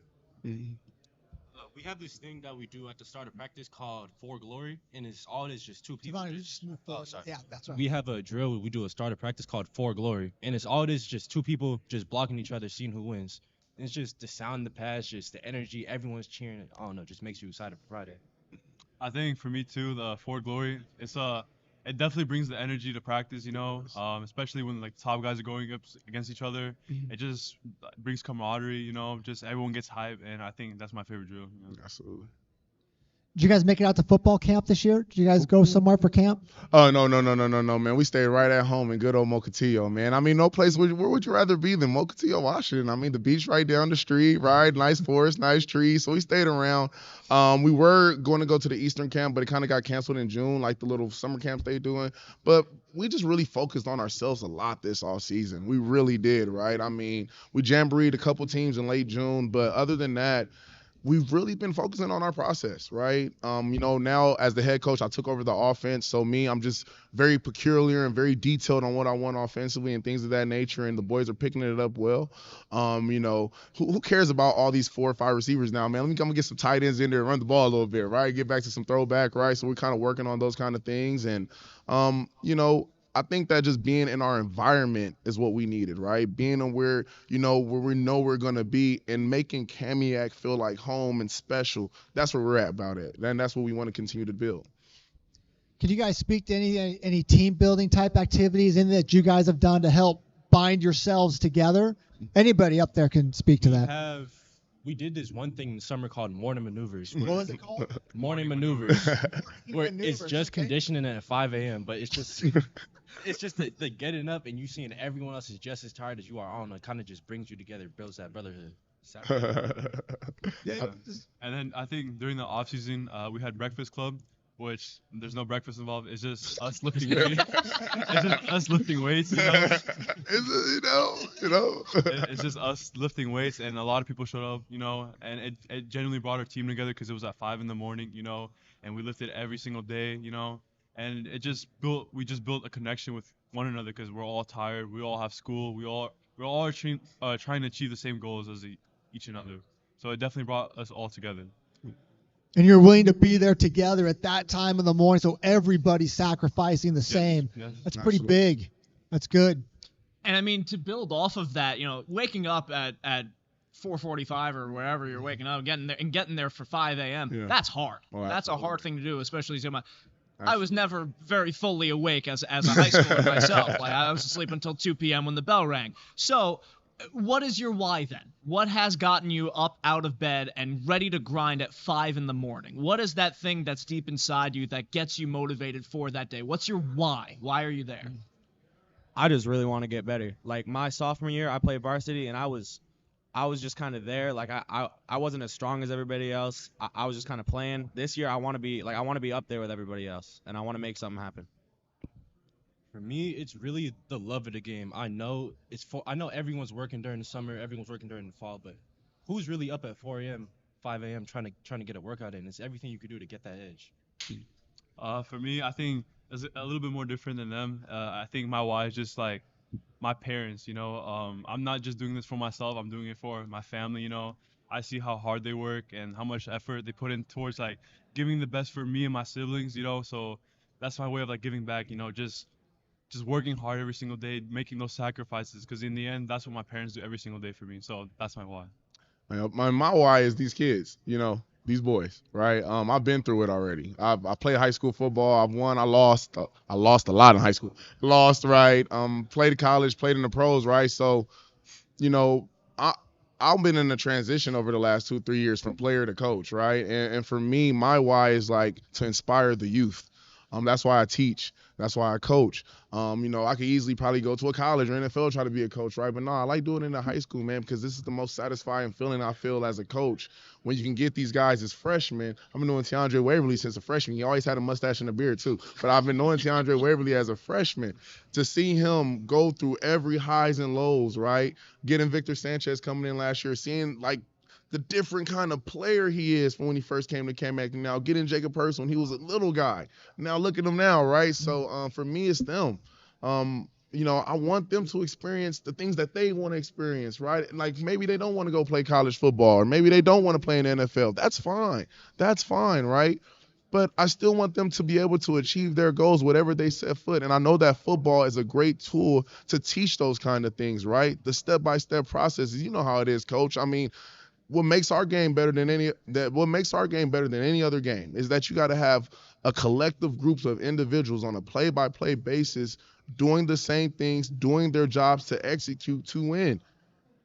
S19: We have this thing that we do at the start of practice called For Glory, and it is just two people.
S3: Yeah, that's right.
S19: We have a drill we do a start of practice called For Glory, and it is just two people just blocking each other, seeing who wins. And it's just the sound of the pass, just the energy, everyone's cheering. I don't know, just makes you excited for Friday.
S20: I think for me too, the For Glory, it definitely brings the energy to practice, especially when like top guys are going up against each other. It just brings camaraderie, just everyone gets hype, and I think that's my favorite drill.
S18: Absolutely.
S3: Did you guys make it out to football camp this year? Did you guys go somewhere for camp?
S18: Oh, no, man. We stayed right at home in good old Mokilteo, man. I mean, no place where would you rather be than Mokilteo, Washington? I mean, the beach right down the street, right? Nice forest, nice trees. So we stayed around. We were going to go to the Eastern camp, but it kind of got canceled in June, like the little summer camps they're doing. But we just really focused on ourselves a lot this off season. We really did, right? I mean, we jamboreed a couple teams in late June, but other than that, we've really been focusing on our process, right? Now as the head coach, I took over the offense. So I'm just very peculiar and very detailed on what I want offensively and things of that nature. And the boys are picking it up well. Who cares about all these 4 or 5 receivers now, man? Let me come and get some tight ends in there and run the ball a little bit, right? Get back to some throwback, right? So we're kind of working on those kind of things. And, I think that just being in our environment is what we needed, right? Being where we know we're going to be and making Kamiak feel like home and special. That's where we're at about it. And that's what we want to continue to build.
S3: Can you guys speak to any team building type activities that you guys have done to help bind yourselves together? Anybody up there can speak to that.
S19: we did this one thing in the summer called morning maneuvers.
S3: What was it called?
S19: Morning maneuvers. Where it's
S3: Maneuvers,
S19: just
S3: okay.
S19: conditioning at 5 a.m. But it's just the getting up and you seeing everyone else is just as tired as you are. I don't know. It kind of just brings you together, builds that brotherhood.
S20: And then I think during the off season, we had breakfast club, which there's no breakfast involved. It's just us lifting weights. It's just us lifting weights. It's just us lifting weights, and a lot of people showed up, and it genuinely brought our team together because it was at 5 a.m, and we lifted every single day, and we just built a connection with one another because we're all tired, we all have school, we're all trying to achieve the same goals as each another. So it definitely brought us all together.
S3: And you're willing to be there together at that time in the morning, so everybody's sacrificing the same.
S20: Yes,
S3: That's pretty big. That's good.
S1: And I mean, to build off of that, waking up at 4:45 or wherever you're waking up, getting there for 5 a.m. That's hard.
S18: Oh,
S1: that's a hard thing to do, especially I was never very fully awake as a high schooler myself. Like I was asleep until 2 p.m. when the bell rang. So, what is your why then? What has gotten you up out of bed and ready to grind at 5 in the morning? What is that thing that's deep inside you that gets you motivated for that day? What's your why? Why are you there?
S21: I just really want to get better. Like my sophomore year, I played varsity, and I was just kind of there. Like I wasn't as strong as everybody else. I was just kind of playing. This year, I want to be up there with everybody else, and I want to make something happen.
S19: For me, it's really the love of the game. I know everyone's working during the summer, everyone's working during the fall, but who's really up at 4 a.m., 5 a.m. trying to get a workout in? It's everything you could do to get that edge.
S20: For me, I think it's a little bit more different than them. I think my why is just like my parents. I'm not just doing this for myself. I'm doing it for my family. I see how hard they work and how much effort they put in towards like giving the best for me and my siblings. So that's my way of like giving back. Just working hard every single day, making those sacrifices, because in the end, that's what my parents do every single day for me. So that's my why.
S18: My why is these kids, these boys, right? I've been through it already. I played high school football. I've won. I lost a lot in high school. Lost, right? Played college, played in the pros, right? So, I've been in a transition over the last 2-3 years from player to coach, right? And for me, my why is like to inspire the youth. That's why I teach. That's why I coach. I could easily probably go to a college or NFL, try to be a coach, right? But no, I like doing it in the high school, man, because this is the most satisfying feeling I feel as a coach when you can get these guys as freshmen. I've been knowing DeAndre Waverly since a freshman. He always had a mustache and a beard too. But I've been knowing DeAndre Waverly as a freshman. To see him go through every highs and lows, right? Getting Victor Sanchez coming in last year, seeing like the different kind of player he is from when he first came to Kamiak. Now getting Jacob Hurst when he was a little guy. Now look at him now, right? So for me, it's them. I want them to experience the things that they want to experience, right? Like maybe they don't want to go play college football, or maybe they don't want to play in the NFL. That's fine. That's fine, right? But I still want them to be able to achieve their goals, whatever they set foot. And I know that football is a great tool to teach those kind of things, right? The step-by-step processes. You know how it is, Coach. I mean, what makes our game better than any other game is that you got to have a collective group of individuals on a play-by-play basis doing the same things, doing their jobs to execute to win.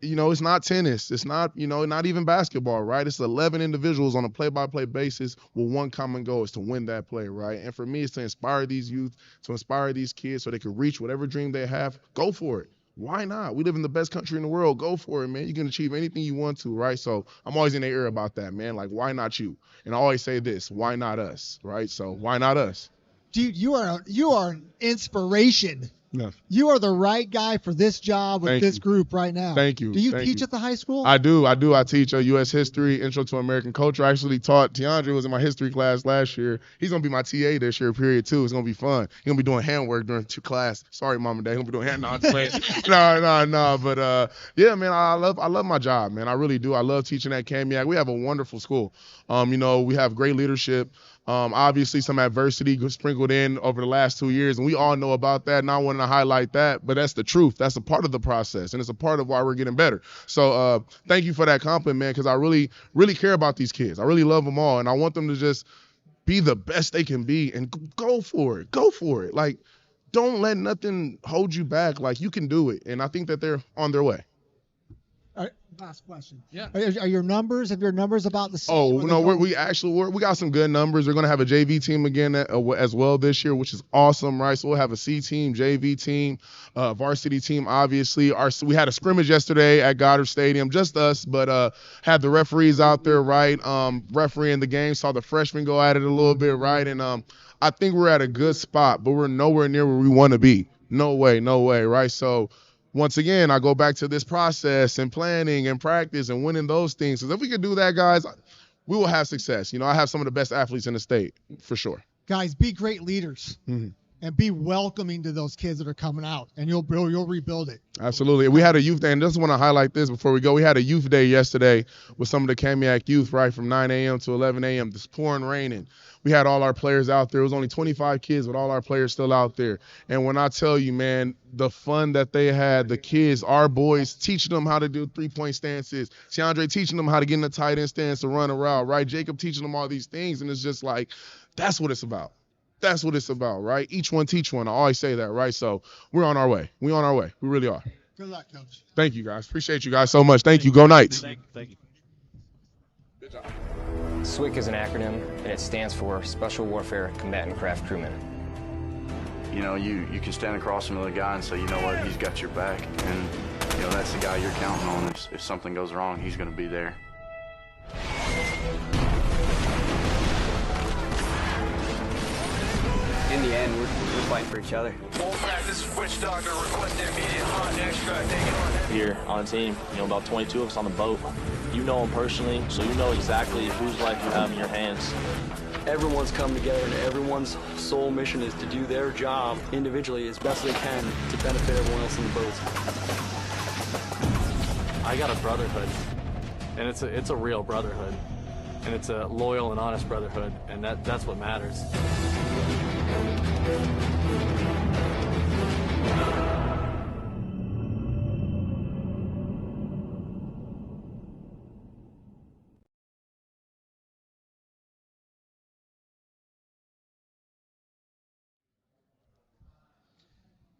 S18: It's not tennis. It's not, not even basketball, right? It's 11 individuals on a play-by-play basis with one common goal is to win that play, right? And for me, it's to inspire these youth, to inspire these kids so they can reach whatever dream they have. Go for it. Why not? We live in the best country in the world. Go for it, man. You can achieve anything you want to, right? So I'm always in their ear about that, man. Like, why not you? And I always say this, why not us, right? So why not us?
S3: Dude, you are an inspiration.
S18: Yeah.
S3: You are the right guy for this job with this group right now.
S18: Thank you.
S3: Do you teach at the high school?
S18: I do. I teach U.S. history, intro to American culture. I actually taught DeAndre was in my history class last year. He's going to be my TA this year, period 2. It's going to be fun. He's going to be doing handwork during class. Sorry, Mom and Dad. He's going to be doing hand. No, I'm just playing. No. But, yeah, man, I love my job, man. I really do. I love teaching at Kamiak. We have a wonderful school. We have great leadership. Obviously, some adversity sprinkled in over the last 2 years, and we all know about that, and I wanted to highlight that, but that's the truth. That's a part of the process, and it's a part of why we're getting better. So thank you for that compliment, man, because I really, really care about these kids. I really love them all, and I want them to just be the best they can be and go for it. Go for it. Like, don't let nothing hold you back. Like, you can do it, and I think that they're on their way.
S3: Last question.
S1: Yeah.
S3: Are your numbers about the same?
S18: Oh no, we got some good numbers. We're gonna have a JV team again as well this year, which is awesome, right? So we'll have a C team, JV team, varsity team. Obviously, we had a scrimmage yesterday at Goddard Stadium, just us, but had the referees out there, right? Refereeing the game, saw the freshmen go at it a little bit, right? And I think we're at a good spot, but we're nowhere near where we want to be. No way, right? So. Once again, I go back to this process and planning and practice and winning those things. Because if we can do that, guys, we will have success. I have some of the best athletes in the state, for sure.
S3: Guys, be great leaders and be welcoming to those kids that are coming out, and you'll rebuild it.
S18: Absolutely. We had a youth day, and just want to highlight this before we go. We had a youth day yesterday with some of the Kamiak youth, right, from 9 a.m. to 11 a.m. It's pouring rain, and we had all our players out there. It was only 25 kids, but all our players still out there. And when I tell you, man, the fun that they had, the kids, our boys, teaching them how to do three-point stances, Tiandre teaching them how to get in the tight end stance to run a route, right? Jacob teaching them all these things, and it's just like, that's what it's about. That's what it's about, right? Each one teach one. I always say that, right? So we're on our way. We really are.
S3: Good luck, Coach.
S18: Thank you, guys. Appreciate you guys so much. Thank you. Go Knights.
S20: Thank you.
S18: Good job.
S4: SWCC is an acronym, and it stands for Special Warfare Combatant Craft Crewman.
S22: You can stand across from the guy and say, you know what, he's got your back, and that's the guy you're counting on. If something goes wrong, he's going to be there.
S4: In the end, we're fighting for each other.
S23: Here on the team, about 22 of us on the boat. You know them personally, so you know exactly whose life you have in your hands.
S24: Everyone's come together, and everyone's sole mission is to do their job individually as best they can to benefit everyone else in the boat.
S23: I got a brotherhood, and it's a real brotherhood, and it's a loyal and honest brotherhood, and that's what matters.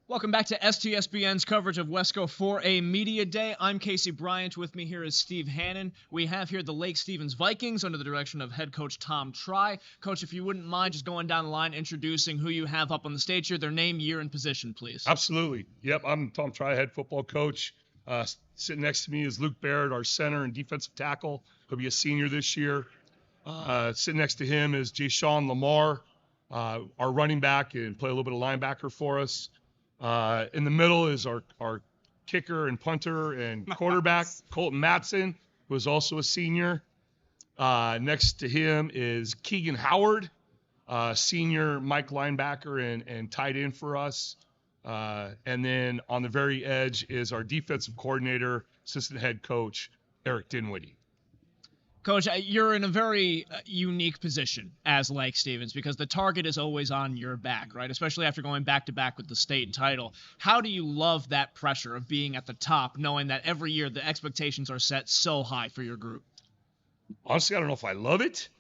S1: Welcome back to STSPN's coverage of Wesco 4A Media Day. I'm Casey Bryant. With me here is Steve Hannon. We have here the Lake Stevens Vikings under the direction of head coach Tom Try. Coach, if you wouldn't mind just going down the line, introducing who you have up on the stage here, their name, year, and position, please.
S25: Absolutely. Yep, I'm Tom Try, head football coach. Sitting next to me is Luke Barrett, our center and defensive tackle. He'll be a senior this year. Sitting next to him is Jayshawn Lamar, our running back, and play a little bit of linebacker for us. In the middle is our kicker and punter and quarterback, Colton Matson, who is also a senior. Next to him is Keegan Howard, senior Mike linebacker and tight end for us. And then on the very edge is our defensive coordinator, assistant head coach, Eric Dinwiddie.
S1: Coach, you're in a very unique position as Lake Stevens because the target is always on your back, right? Especially after going back-to-back with the state title. How do you love that pressure of being at the top, knowing that every year the expectations are set so high for your group?
S25: Honestly, I don't know if I love it.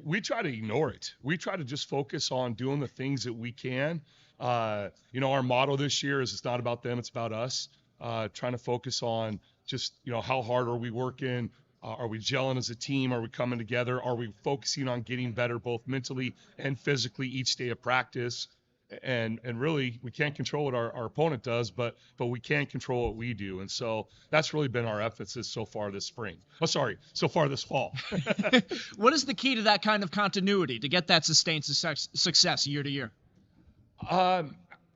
S25: We try to ignore it. We try to just focus on doing the things that we can. Our motto this year is it's not about them, it's about us. Trying to focus on just, how hard are we working? Are we gelling as a team? Are we coming together? Are we focusing on getting better both mentally and physically each day of practice? And really, we can't control what our opponent does, but we can control what we do. And so that's really been our emphasis so far this spring. So far this fall.
S1: What is the key to that kind of continuity, to get that sustained success year to year?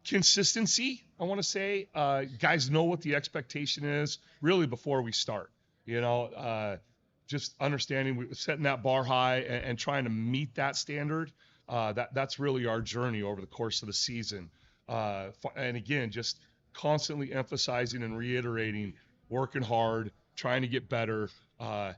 S25: Consistency, I want to say. Guys know what the expectation is really before we start. Just understanding, setting that bar high and trying to meet that standard. That's really our journey over the course of the season. And again, just constantly emphasizing and reiterating, working hard, trying to get better,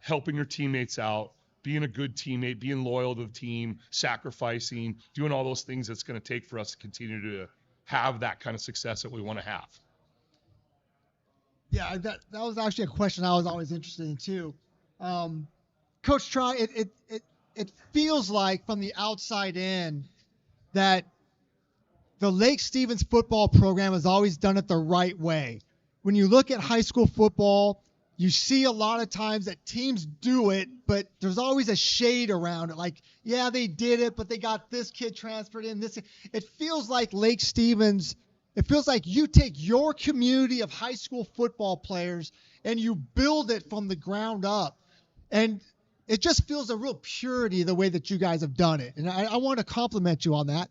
S25: helping your teammates out, being a good teammate, being loyal to the team, sacrificing, doing all those things that's going to take for us to continue to have that kind of success that we want to have.
S3: Yeah, that was actually a question I was always interested in too. Coach Try, it feels like from the outside in that the Lake Stevens football program has always done it the right way. When you look at high school football, you see a lot of times that teams do it, but there's always a shade around it. Like, yeah, they did it, but they got this kid transferred in. It feels like Lake Stevens. It feels like you take your community of high school football players and you build it from the ground up. And it just feels a real purity the way that you guys have done it. And I want to compliment you on that.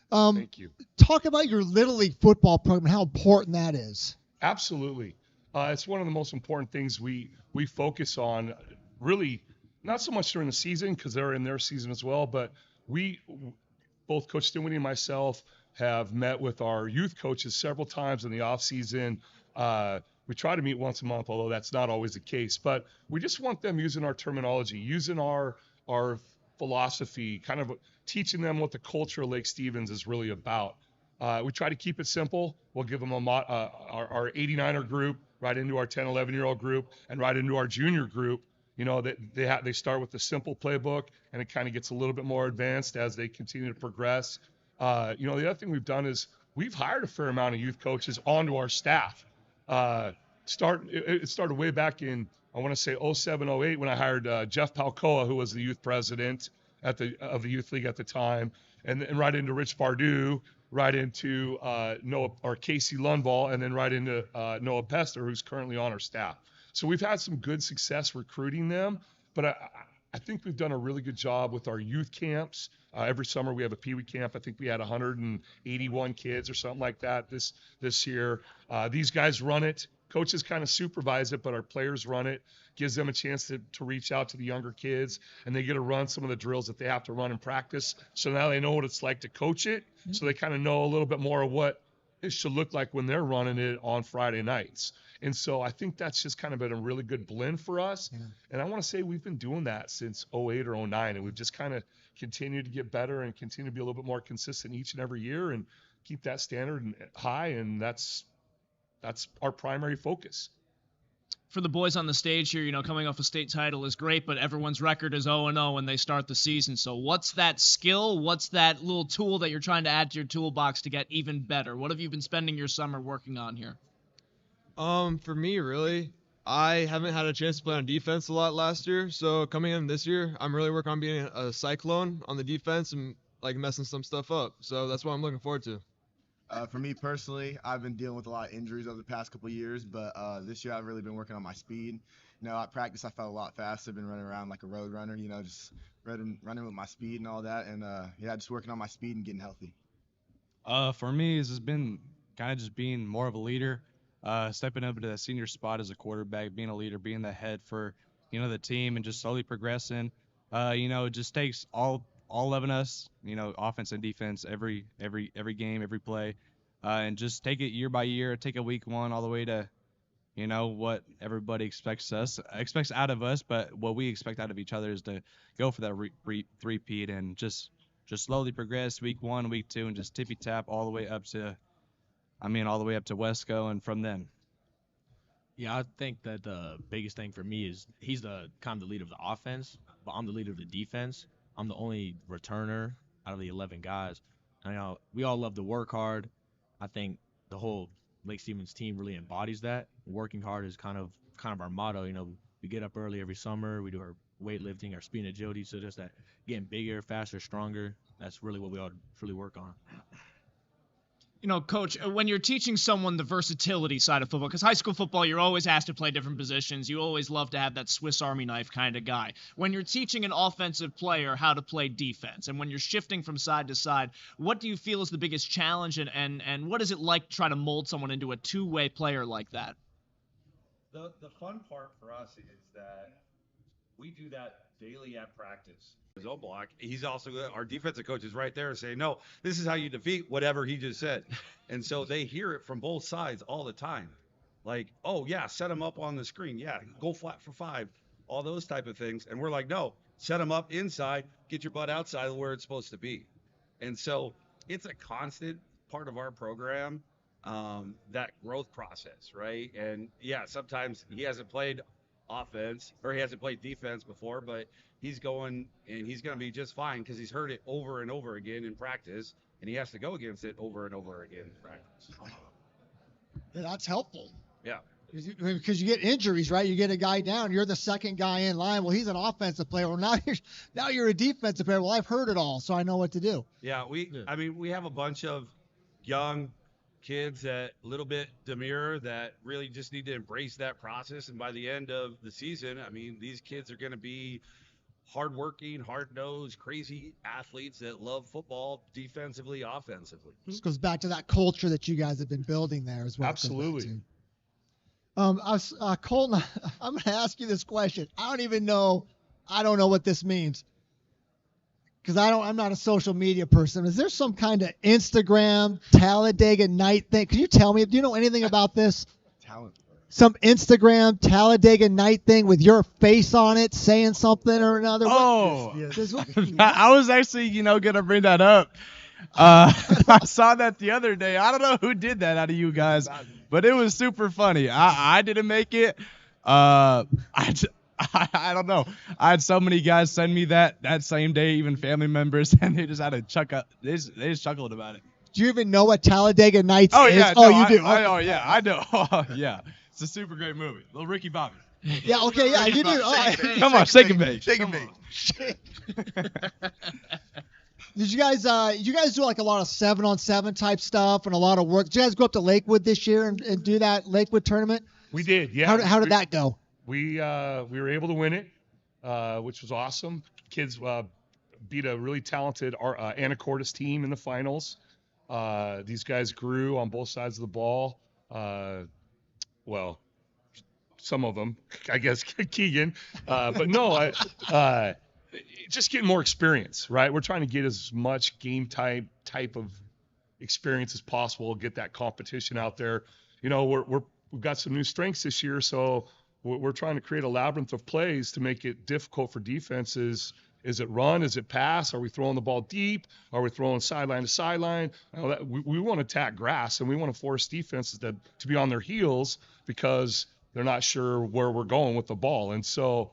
S25: Thank you.
S3: Talk about your Little League football program, how important that is.
S25: Absolutely. It's one of the most important things we focus on, really, not so much during the season because they're in their season as well, but both Coach Dinwiddie and myself have met with our youth coaches several times in the off season. We try to meet once a month, although that's not always the case. But we just want them using our terminology, using our philosophy, kind of teaching them what the culture of Lake Stevens is really about. We try to keep it simple. We'll give them our 89er group right into our 10, 11-year-old group and right into our junior group. You know, they start with the simple playbook, and it kind of gets a little bit more advanced as they continue to progress. The other thing we've done is we've hired a fair amount of youth coaches onto our staff. It started way back in, I want to say 07, 08 when I hired Jeff Palcoa, who was the youth president of the youth league at the time, and right into Rich Pardue, right into Casey Lundvall, and then right into Noah Pester, who's currently on our staff. So we've had some good success recruiting them, but I think we've done a really good job with our youth camps. Every summer we have a Pee Wee camp. I think we had 181 kids or something like that this year. These guys run it. Coaches kind of supervise it, but our players run it. Gives them a chance to reach out to the younger kids, and they get to run some of the drills that they have to run in practice. So now they know what it's like to coach it. So they kind of know a little bit more of what it should look like when they're running it on Friday nights. And so I think that's just kind of been a really good blend for us. Yeah. And I want to say we've been doing that since 08 or 09, and we've just kind of continued to get better and continue to be a little bit more consistent each and every year and keep that standard high, and that's our primary focus.
S1: For the boys on the stage here, coming off a state title is great, but everyone's record is 0-0 when they start the season. So what's that skill? What's that little tool that you're trying to add to your toolbox to get even better? What have you been spending your summer working on here?
S2: For me, really, I haven't had a chance to play on defense a lot last year. So coming in this year, I'm really working on being a cyclone on the defense and messing some stuff up. So that's what I'm looking forward to.
S5: For me personally, I've been dealing with a lot of injuries over the past couple of years, but this year I've really been working on my speed. At practice I felt a lot faster. I've been running around like a road runner, just running with my speed and all that, and just working on my speed and getting healthy.
S19: For me, it's just been kind of just being more of a leader, stepping up into that senior spot as a quarterback, being a leader, being the head for the team, and just slowly progressing. It just takes all 11 of us, offense and defense, every game, every play, and just take it year by year, take a week one all the way to, what everybody expects out of us, but what we expect out of each other is to go for that three-peat and just slowly progress week one, week two, and just tippy-tap all the way up to Wesco and from them.
S6: Yeah, I think that the biggest thing for me is he's the kind of the leader of the offense, but I'm the leader of the defense. I'm the only returner out of the 11 guys. We all love to work hard. I think the whole Lake Stevens team really embodies that. Working hard is kind of our motto. We get up early every summer. We do our weightlifting, our speed and agility. So just that getting bigger, faster, stronger. That's really what we all truly work on.
S1: Coach, when you're teaching someone the versatility side of football, because high school football, you're always asked to play different positions. You always love to have that Swiss Army knife kind of guy. When you're teaching an offensive player how to play defense, and when you're shifting from side to side, what do you feel is the biggest challenge, and what is it like to try to mold someone into a two-way player like that?
S8: The fun part for us is that we do that daily at practice. His own block. He's also our defensive coach is right there saying, no, this is how you defeat whatever he just said. And so they hear it from both sides all the time. Like, oh yeah, set him up on the screen. Yeah, go flat for 5, all those type of things. And we're like, no, set him up inside, get your butt outside of where it's supposed to be. And so it's a constant part of our program, that growth process, right? And yeah, sometimes he hasn't played offense or he hasn't played defense before, but he's going and he's going to be just fine because he's heard it over and over again in practice, and he has to go against it over and over again in practice.
S3: Yeah, that's helpful.
S8: Yeah,
S3: Because you get injuries, right? You get a guy down. You're the second guy in line. Well, he's an offensive player. Well, now you're a defensive player. Well, I've heard it all, so I know what to do.
S8: Yeah, I mean, we have a bunch of young kids that a little bit demure that really just need to embrace that process. And by the end of the season, I mean, these kids are going to be hardworking, hard-nosed, crazy athletes that love football defensively, offensively.
S3: This goes back to that culture that you guys have been building there as well.
S25: Absolutely.
S3: Colton, I'm going to ask you this question. I don't know what this means because I'm not a social media person. Is there some kind of Instagram Talladega Night thing? Can you tell me? Do you know anything about this? Some Instagram Talladega Night thing with your face on it, saying something or another.
S7: Oh, I was actually, gonna bring that up. I saw that the other day. I don't know who did that out of you guys, but it was super funny. I didn't make it. I don't know. I had so many guys send me that same day, even family members, and they just had to chuckle. They just chuckled about it.
S3: Do you even know what Talladega Nights is?
S7: Yeah,
S3: oh,
S7: no,
S3: you do.
S7: I know. Oh, yeah. It's a super great movie. Little Ricky Bobby.
S3: Yeah, okay, yeah, you do.
S7: Come on, shake and bake. Shake and bake.
S3: Did you guys do like a lot of 7-on-7 type stuff and a lot of work? Did you guys go up to Lakewood this year and do that Lakewood tournament?
S25: We did, yeah.
S3: How did that go?
S25: We were able to win it, which was awesome. Kids beat a really talented Anacortes team in the finals. These guys grew on both sides of the ball. Well, some of them, I guess, Keegan. But no, just getting more experience, right? We're trying to get as much game type of experience as possible, get that competition out there. We've got some new strengths this year, so we're trying to create a labyrinth of plays to make it difficult for defenses. Is it run? Is it pass? Are we throwing the ball deep? Are we throwing sideline to sideline? We want to attack grass, and we want to force defenses to be on their heels because they're not sure where we're going with the ball. And so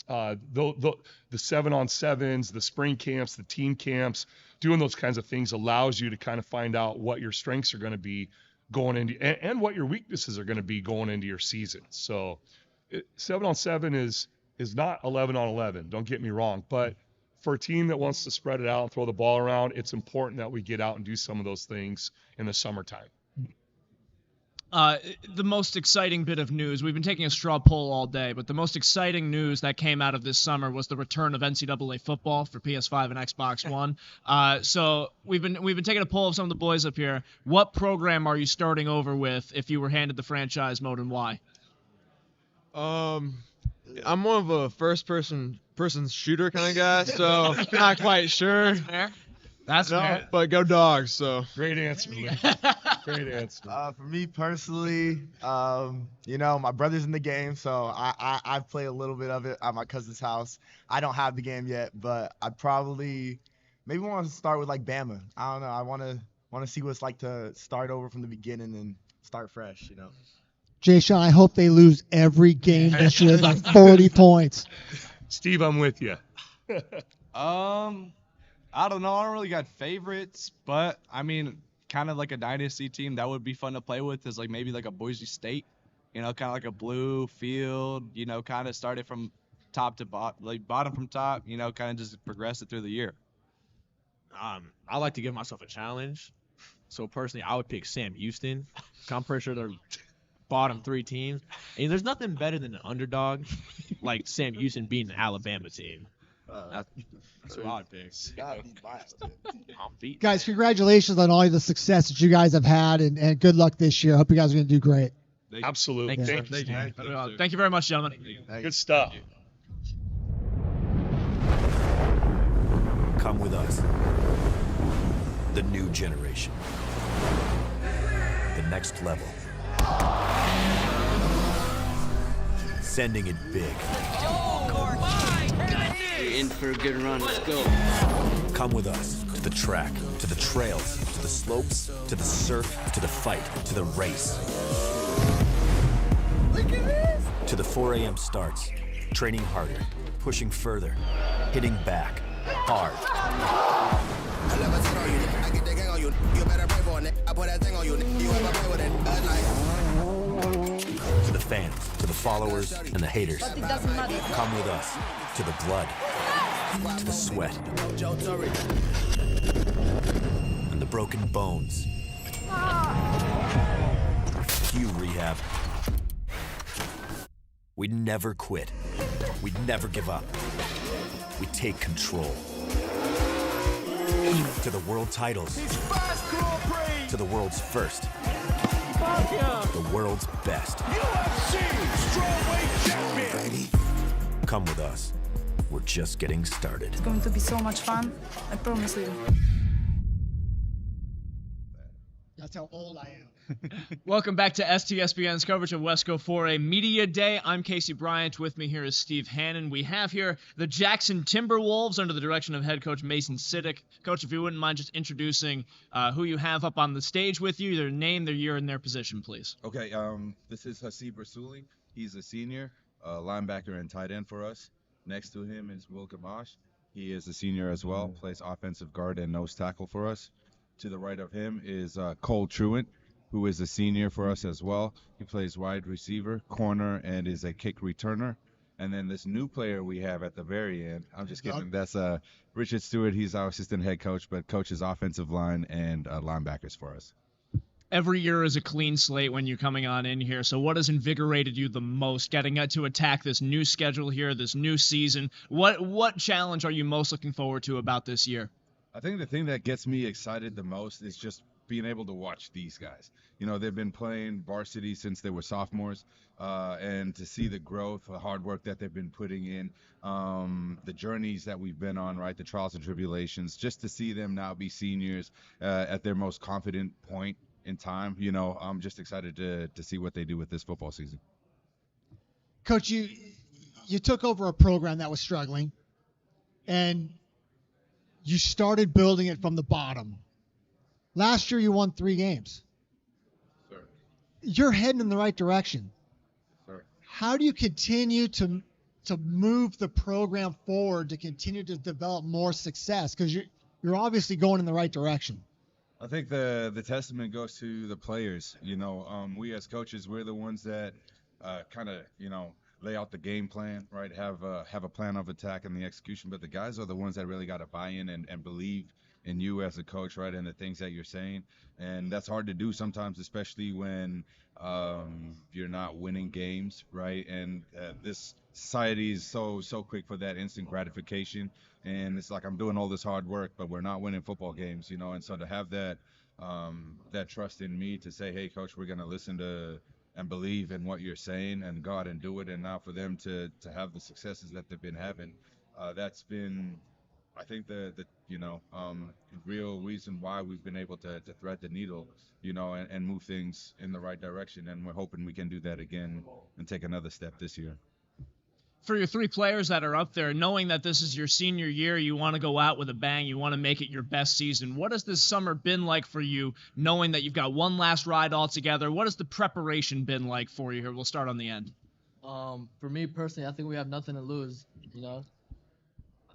S25: the 7-on-7s, the spring camps, the team camps, doing those kinds of things allows you to kind of find out what your strengths are going to be going into and what your weaknesses are going to be going into your season. So 7-on-7 is not 11-on-11, don't get me wrong, but for a team that wants to spread it out and throw the ball around, it's important that we get out and do some of those things in the summertime.
S1: The most exciting bit of news, we've been taking a straw poll all day, but the most exciting news that came out of this summer was the return of NCAA football for PS5 and Xbox One. So we've been taking a poll of some of the boys up here. What program are you starting over with if you were handed the franchise mode, and why?
S2: I'm more of a first-person shooter kind of guy, so not quite sure.
S1: That's fair.
S2: But go Dogs, so.
S25: Great answer, Lee. Great answer.
S5: For me personally, my brother's in the game, so I play a little bit of it at my cousin's house. I don't have the game yet, but I'd probably maybe want to start with like Bama. I don't know. I want to see what it's like to start over from the beginning and start fresh,
S3: Jay Sean, I hope they lose every game this year by 40 points.
S25: Steve, I'm with you.
S7: I don't know. I don't really got favorites, but I mean, kind of like a dynasty team that would be fun to play with is like maybe like a Boise State, kind of like a blue field, kind of started from top to bottom, like bottom from top, kind of just progress it through the year.
S6: I like to give myself a challenge. So personally, I would pick Sam Houston. I'm pretty sure they're bottom 3 teams. And there's nothing better than an underdog like Sam Houston beating an Alabama team. That's what I'd pick.
S3: Guys, congratulations on all the success that you guys have had, and good luck this year. I hope you guys are going to do great.
S25: Absolutely.
S1: Thank you very much, gentlemen.
S25: Good stuff.
S9: Come with us. The new generation. The next level. Sending it big.
S24: You're in for a good run. Let's go.
S9: Come with us to the track, to the trails, to the slopes, to the surf, to the fight, to the race.
S24: Look at this.
S9: To the 4 a.m. starts, training harder, pushing further, hitting back, hard. To the fans, to the followers, and the haters.
S10: But it doesn't matter.
S9: Come with us to the blood, to the sweat, and the broken bones. You rehab. We never quit. We never give up. We take control. To the world titles. To the world's first. The world's best. Come with us. We're just getting started.
S10: It's going to be so much fun. I promise you.
S3: That's how old I am.
S1: Welcome back to STSPN's coverage of Wesco 4A Media Day. I'm Casey Bryant. With me here is Steve Hannon. We have here the Jackson Timberwolves under the direction of head coach Mason Siddick. Coach, if you wouldn't mind just introducing who you have up on the stage with you, their name, their year, and their position, please.
S11: Okay, this is Hasib Rasuli. He's a senior, linebacker and tight end for us. Next to him is Will Gamash. He is a senior as well, plays offensive guard and nose tackle for us. To the right of him is Cole Truant, who is a senior for us as well. He plays wide receiver, corner, and is a kick returner. And then this new player we have at the very end, I'm just kidding, that's Richard Stewart. He's our assistant head coach, but coaches offensive line and linebackers for us.
S1: Every year is a clean slate when you're coming on in here. So what has invigorated you the most getting to attack this new schedule here, this new season? What challenge are you most looking forward to about this year?
S11: I think the thing that gets me excited the most is just being able to watch these guys. You know, they've been playing varsity since they were sophomores, and to see the growth, the hard work that they've been putting in, the journeys that we've been on, right, the trials and tribulations, just to see them now be seniors at their most confident point in time. You know, I'm just excited to see what they do with this football season.
S3: Coach, you took over a program that was struggling, and you started building it from the bottom. Last year, you won 3 games.
S11: Sir.
S3: You're heading in the right direction.
S11: Sir.
S3: How do you continue to move the program forward to continue to develop more success? Because you're obviously going in the right direction.
S11: I think the testament goes to the players. You know, we as coaches, we're the ones that kind of, you know, lay out the game plan, right? Have a plan of attack and the execution. But the guys are the ones that really got to buy in and believe in you as a coach, right, and the things that you're saying. And that's hard to do sometimes, especially when you're not winning games, right? And this society is so quick for that instant gratification. And it's like, I'm doing all this hard work, but we're not winning football games, you know. And so to have that trust in me to say, hey, coach, we're going to listen to and believe in what you're saying and go out and do it. And now for them to have the successes that they've been having, that's been, I think, the real reason why we've been able to thread the needle, you know, and move things in the right direction. And we're hoping we can do that again and take another step this year.
S1: For your 3 players that are up there, knowing that this is your senior year, you want to go out with a bang, you want to make it your best season. What has this summer been like for you, knowing that you've got one last ride all together? What has the preparation been like for you here? We'll start on the end.
S12: For me personally, I think we have nothing to lose, you know.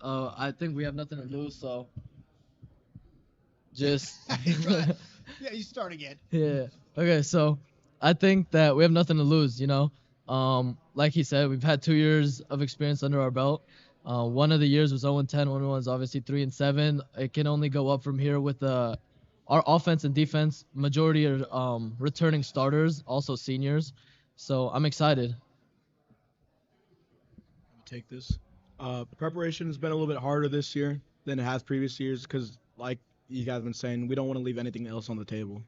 S12: I think we have nothing to lose, so just
S3: yeah, you start again.
S12: Yeah. Okay, so I think that we have nothing to lose, you know. Like he said, we've had 2 years of experience under our belt. One of the years was 0-10, one was obviously 3-7. It can only go up from here with our offense and defense. Majority are returning starters, also seniors. So I'm excited.
S13: Take this. Preparation has been a little bit harder this year than it has previous years because, like you guys have been saying, we don't want to leave anything else on the table.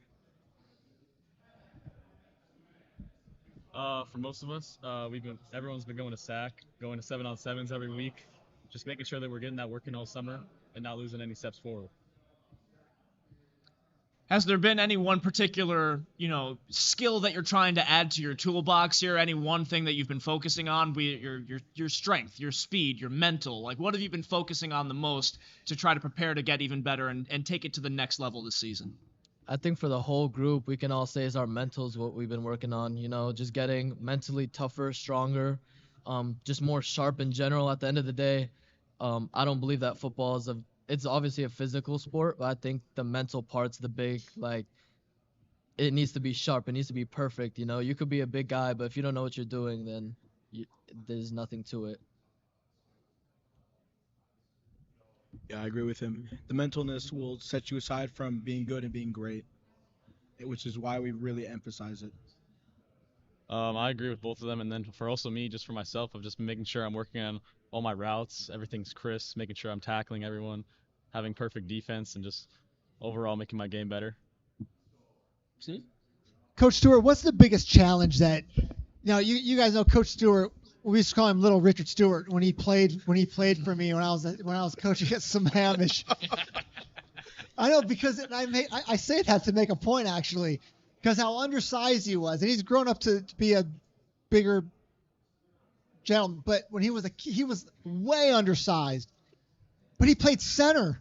S15: For most of us, everyone's been going to SAC, going to 7-on-7s every week, just making sure that we're getting that working all summer and not losing any steps forward.
S1: Has there been any one particular, skill that you're trying to add to your toolbox here? Any one thing that you've been focusing on, be it your strength, your speed, your mental? Like, what have you been focusing on the most to try to prepare to get even better and take it to the next level this season?
S12: I think for the whole group, we can all say is our mentals what we've been working on, just getting mentally tougher, stronger, just more sharp in general. At the end of the day, I don't believe that football it's obviously a physical sport, but I think the mental part's the big, it needs to be sharp. It needs to be perfect. You know, you could be a big guy, but if you don't know what you're doing, then there's nothing to it.
S13: Yeah, I agree with him. The mentalness will set you aside from being good and being great, which is why we really emphasize it.
S14: I agree with both of them, and then for also me, just for myself, I've just been making sure I'm working on all my routes, everything's crisp, making sure I'm tackling everyone, having perfect defense, and just overall making my game better.
S3: See? Coach Stewart, what's the biggest challenge that you guys know Coach Stewart? We used to call him Little Richard Stewart when he played for me when I was coaching at Sammamish. I know, because I say that to make a point, actually, because how undersized he was, and he's grown up to be a bigger gentleman. But when he was way undersized, but he played center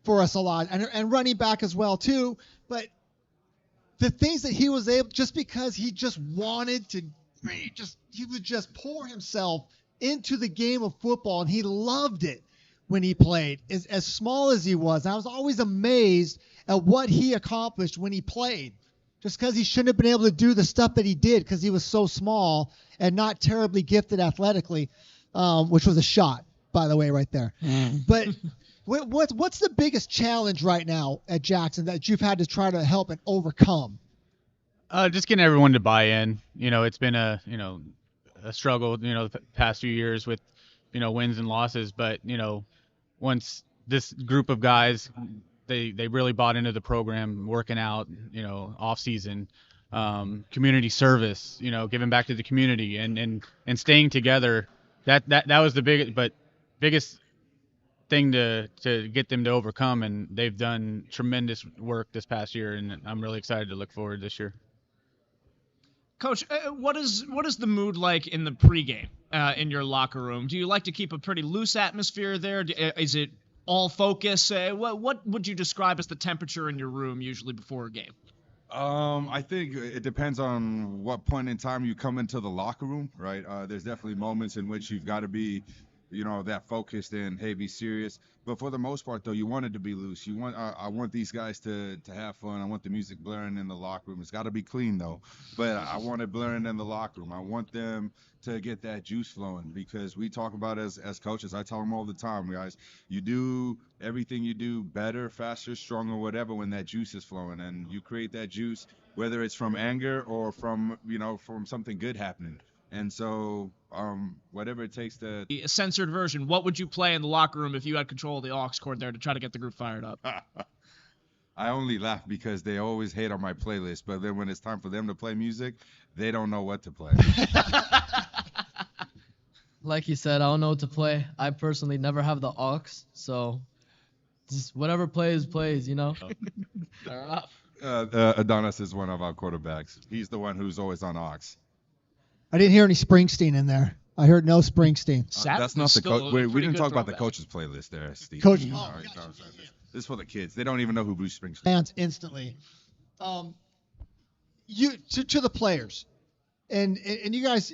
S3: for us a lot, and running back as well too. But the things that he was able, just because he just wanted to, he would just pour himself into the game of football, and he loved it when he played. As small as he was, I was always amazed at what he accomplished when he played. Just because he shouldn't have been able to do the stuff that he did because he was so small and not terribly gifted athletically, which was a shot, by the way, right there. But what's the biggest challenge right now at Jackson that you've had to try to help and overcome?
S16: Just getting everyone to buy in. It's been a struggle, the past few years with, wins and losses. But, once this group of guys, they really bought into the program, working out, off season, community service, giving back to the community and staying together. That was the biggest thing to get them to overcome. And they've done tremendous work this past year. And I'm really excited to look forward this year.
S1: Coach, what is the mood like in the pregame in your locker room? Do you like to keep a pretty loose atmosphere there? Is it all focus? What would you describe as the temperature in your room usually before a game?
S11: I think it depends on what point in time you come into the locker room, right? There's definitely moments in which you've got to be, that focused and, hey, be serious. But for the most part, though, you want it to be loose. I want these guys to have fun. I want the music blaring in the locker room. It's got to be clean, though. But I want it blaring in the locker room. I want them to get that juice flowing, because we talk about as coaches. I tell them all the time, guys, you do everything you do better, faster, stronger, whatever, when that juice is flowing. And you create that juice, whether it's from anger or from something good happening. And so whatever it takes to...
S1: A censored version, what would you play in the locker room if you had control of the aux cord there to try to get the group fired up?
S11: I only laugh because they always hate on my playlist, but then when it's time for them to play music, they don't know what to play.
S12: Like he said, I don't know what to play. I personally never have the aux, so just whatever plays.
S1: Fair enough.
S11: Adonis is one of our quarterbacks. He's the one who's always on aux.
S3: I didn't hear any Springsteen in there. I heard no Springsteen.
S11: That's not the coach. We didn't talk about the coach's playlist there, Steve.
S3: Coach.
S11: This is for the kids. They don't even know who Bruce Springsteen is.
S3: Fans instantly. You to the players, and you guys,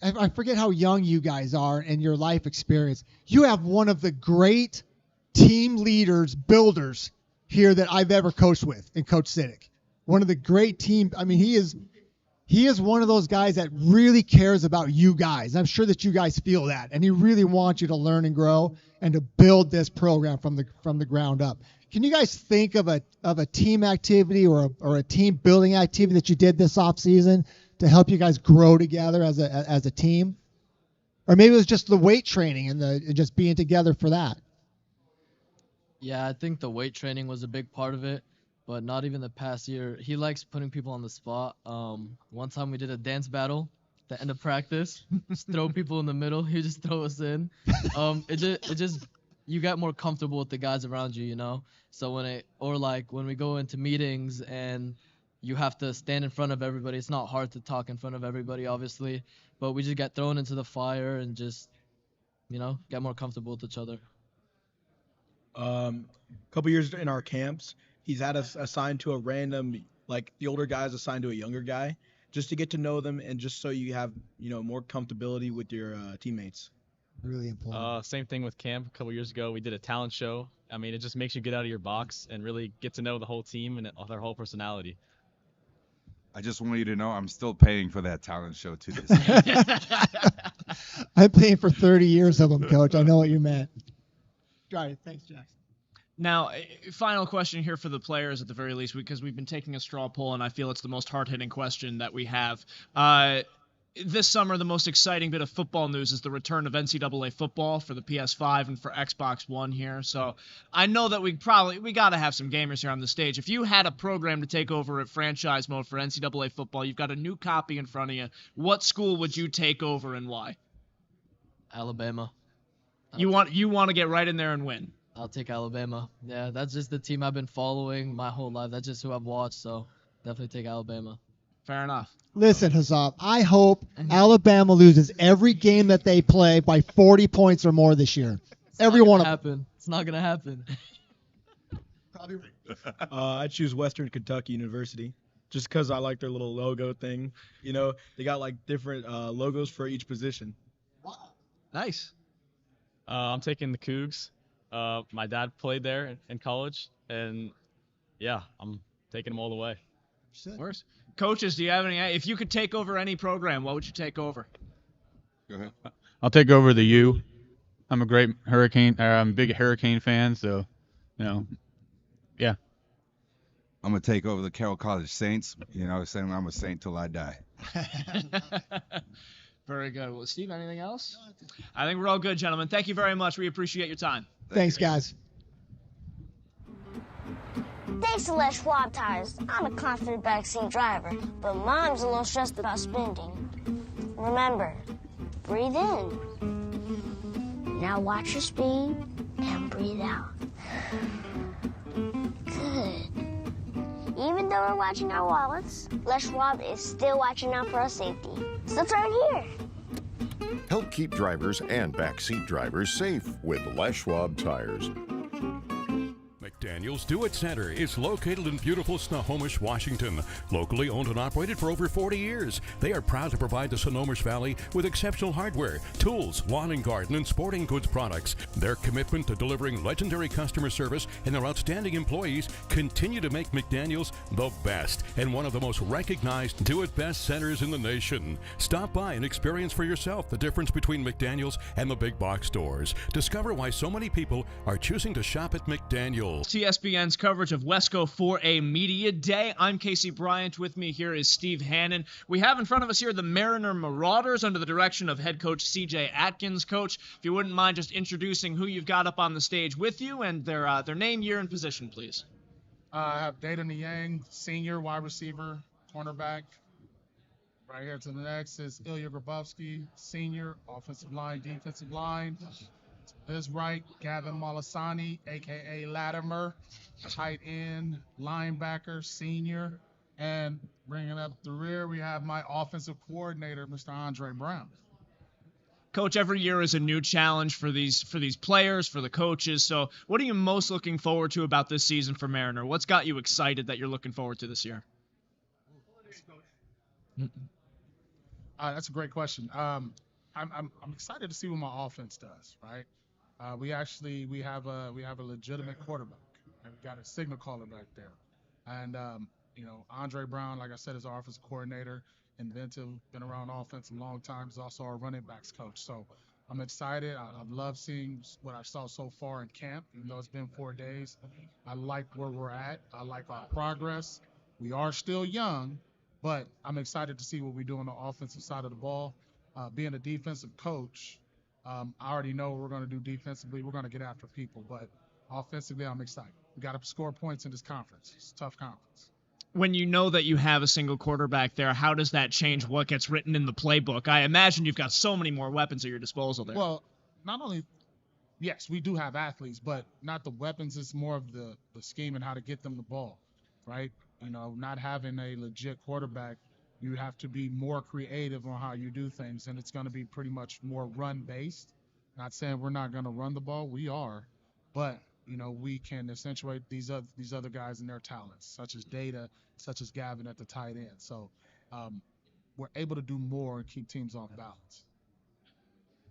S3: I forget how young you guys are and your life experience. You have one of the great team leaders, builders here that I've ever coached with, in Coach Siddick. One of the great team. I mean, he is one of those guys that really cares about you guys. I'm sure that you guys feel that, and he really wants you to learn and grow and to build this program from the ground up. Can you guys think of a team activity or a team building activity that you did this off season to help you guys grow together as a team? Or maybe it was just the weight training and just being together for that.
S12: Yeah, I think the weight training was a big part of it. But not even the past year. He likes putting people on the spot. One time we did a dance battle at the end of practice. Just throw people in the middle. He just throw us in. It just you get more comfortable with the guys around you, So when we go into meetings and you have to stand in front of everybody, it's not hard to talk in front of everybody, obviously. But we just get thrown into the fire and just, get more comfortable with each other.
S13: A couple years in our camps, he's had us assigned to a random, like the older guys assigned to a younger guy, just to get to know them and just so you have, more comfortability with your teammates.
S3: Really important.
S14: Same thing with camp. A couple years ago, we did a talent show. I mean, it just makes you get out of your box and really get to know the whole team and their whole personality.
S11: I just want you to know I'm still paying for that talent show to this day.
S3: I'm paying for 30 years of them, Coach. I know what you meant. All right, thanks, Jackson.
S1: Now, final question here for the players at the very least, because we've been taking a straw poll, and I feel it's the most hard-hitting question that we have. This summer, the most exciting bit of football news is the return of NCAA football for the PS5 and for Xbox One here. So I know that we got to have some gamers here on the stage. If you had a program to take over at franchise mode for NCAA football, you've got a new copy in front of you. What school would you take over and why?
S12: Alabama.
S1: You want to get right in there and win.
S12: I'll take Alabama. Yeah, that's just the team I've been following my whole life. That's just who I've watched, so definitely take Alabama.
S1: Fair enough.
S3: Listen, Hazab, I hope Alabama loses every game that they play by 40 points or more this year. Every one of them.
S12: It's not going to happen.
S3: Probably right.
S13: I choose Western Kentucky University just because I like their little logo thing. You know, they got like different logos for each position.
S1: Nice.
S14: I'm taking the Cougs. My dad played there in college, and yeah, I'm taking them all the way.
S1: Worse. Coaches, do you have any? If you could take over any program, what would you take over?
S11: Go ahead.
S16: I'll take over the U. I'm a big Hurricane fan, so, yeah.
S11: I'm going to take over the Carroll College Saints. You know, saying I'm a Saint till I die.
S1: Very good. Well, Steve, anything else? I think we're all good, gentlemen. Thank you very much. We appreciate your time.
S3: Thanks, guys.
S17: Thanks to Les Schwab Tires, I'm a confident backseat driver, but Mom's a little stressed about spending. Remember, breathe in. Now watch your speed and breathe out. Good. Even though we're watching our wallets, Les Schwab is still watching out for our safety. So turn here.
S18: Help keep drivers and backseat drivers safe with Les Schwab Tires.
S20: McDaniel's Do It Center is located in beautiful Snohomish, Washington. Locally owned and operated for over 40 years, they are proud to provide the Snohomish Valley with exceptional hardware, tools, lawn and garden, and sporting goods products. Their commitment to delivering legendary customer service and their outstanding employees continue to make McDaniel's the best and one of the most recognized Do It Best centers in the nation. Stop by and experience for yourself the difference between McDaniel's and the big box stores. Discover why so many people are choosing to shop at McDaniel's.
S1: STSPN's coverage of Wesco 4A Media Day. I'm Casey Bryant. With me here is Steve Hannon. We have in front of us here the Mariner Marauders under the direction of head coach C.J. Adkins. Coach, if you wouldn't mind just introducing who you've got up on the stage with you and their name, year, and position, please.
S21: I have Data Niang, senior wide receiver, cornerback. Right here to the next is Ilya Grabowski, senior, offensive line, defensive line. To his right, Gavin Malasani, a.k.a. Latimer, tight end, linebacker, senior. And bringing up the rear, we have my offensive coordinator, Mr. Andre Brown.
S1: Coach, every year is a new challenge for these players, for the coaches. So what are you most looking forward to about this season for Mariner? What's got you excited that you're looking forward to this year?
S21: That's a great question. I'm excited to see what my offense does, right? We have a legitimate quarterback, and we got a signal caller back there, and Andre Brown, like I said, is our offensive coordinator, inventive, been around offense a long time. He's also our running backs coach. So I'm excited. I love seeing what I saw so far in camp, even though it's been 4 days. I like where we're at. I like our progress. We are still young, but I'm excited to see what we do on the offensive side of the ball. Being a defensive coach, I already know what we're going to do defensively. We're going to get after people, but offensively, I'm excited. We got to score points in this conference. It's a tough conference.
S1: When you know that you have a single quarterback there, how does that change what gets written in the playbook? I imagine you've got so many more weapons at your disposal there.
S21: Well, not only, yes, we do have athletes, but not the weapons. It's more of the scheme and how to get them the ball, right? Not having a legit quarterback, you have to be more creative on how you do things, and it's going to be pretty much more run-based. Not saying we're not going to run the ball. We are. But, we can accentuate these other guys and their talents, such as Data, such as Gavin at the tight end. So we're able to do more and keep teams off balance.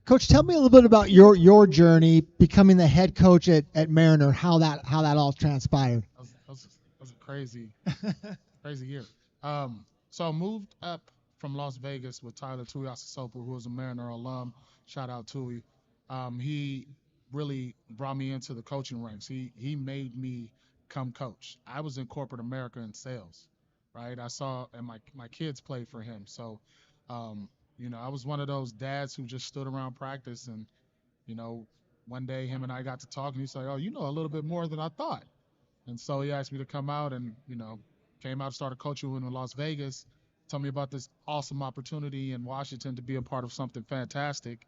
S3: Coach, tell me a little bit about your journey becoming the head coach at Mariner, how that all transpired.
S21: That was a crazy year. So I moved up from Las Vegas with Tyler Tuiasosopo, who was a Mariner alum. Shout out Tui. He really brought me into the coaching ranks. He made me come coach. I was in corporate America in sales, right? I saw, and my kids played for him. So, I was one of those dads who just stood around practice, and, one day him and I got to talk, and he said, "Oh, you know a little bit more than I thought." And so he asked me to come out and, came out and started coaching in Las Vegas, told me about this awesome opportunity in Washington to be a part of something fantastic.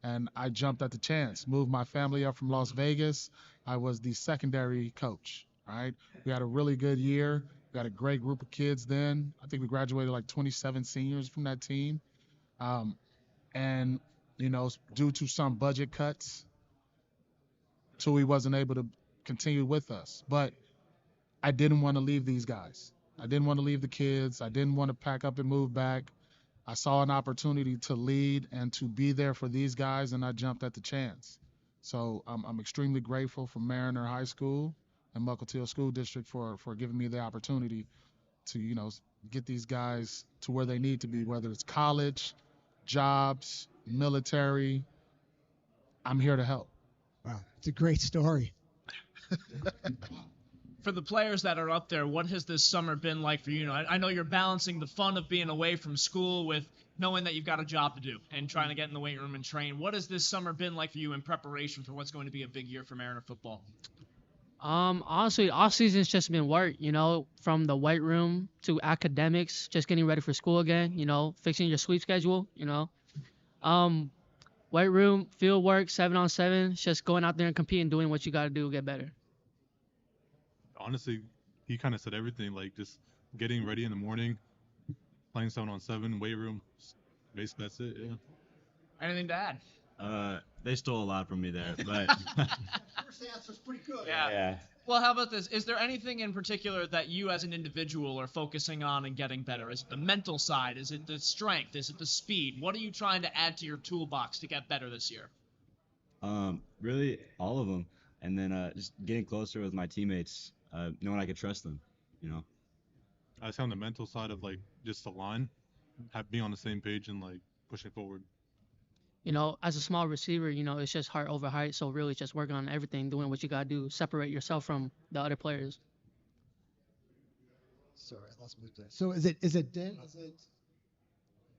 S21: And I jumped at the chance, moved my family up from Las Vegas. I was the secondary coach, right? We had a really good year. We had a great group of kids then. I think we graduated like 27 seniors from that team. Due to some budget cuts, Tui wasn't able to continue with us. But I didn't want to leave these guys. I didn't want to leave the kids. I didn't want to pack up and move back. I saw an opportunity to lead and to be there for these guys, and I jumped at the chance. So I'm extremely grateful for Mariner High School and Mukilteo School District for giving me the opportunity to, get these guys to where they need to be, whether it's college, jobs, military. I'm here to help.
S3: Wow, it's a great story.
S1: For the players that are up there, what has this summer been like for you? I know you're balancing the fun of being away from school with knowing that you've got a job to do and trying to get in the weight room and train. What has this summer been like for you in preparation for what's going to be a big year for Mariner football?
S4: Honestly, off season's just been work, from the weight room to academics, just getting ready for school again, fixing your sleep schedule, weight room, field work, 7-on-7, it's just going out there and competing, doing what you got to do to get better.
S8: Honestly, he kind of said everything, like just getting ready in the morning, playing 7-on-7, weight room. Basically, that's it, yeah.
S1: Anything to add?
S19: They stole a lot from me there, but
S3: First answer's pretty good.
S19: yeah.
S1: Well, how about this? Is there anything in particular that you as an individual are focusing on and getting better? Is it the mental side? Is it the strength? Is it the speed? What are you trying to add to your toolbox to get better this year?
S19: Really, all of them. And then just getting closer with my teammates, knowing I could trust them,
S8: I was on the mental side of like just the line, being on the same page and like pushing forward.
S4: As a small receiver, it's just heart over height. So really just working on everything, doing what you got to do, separate yourself from the other players.
S3: Sorry, I lost my place. So is it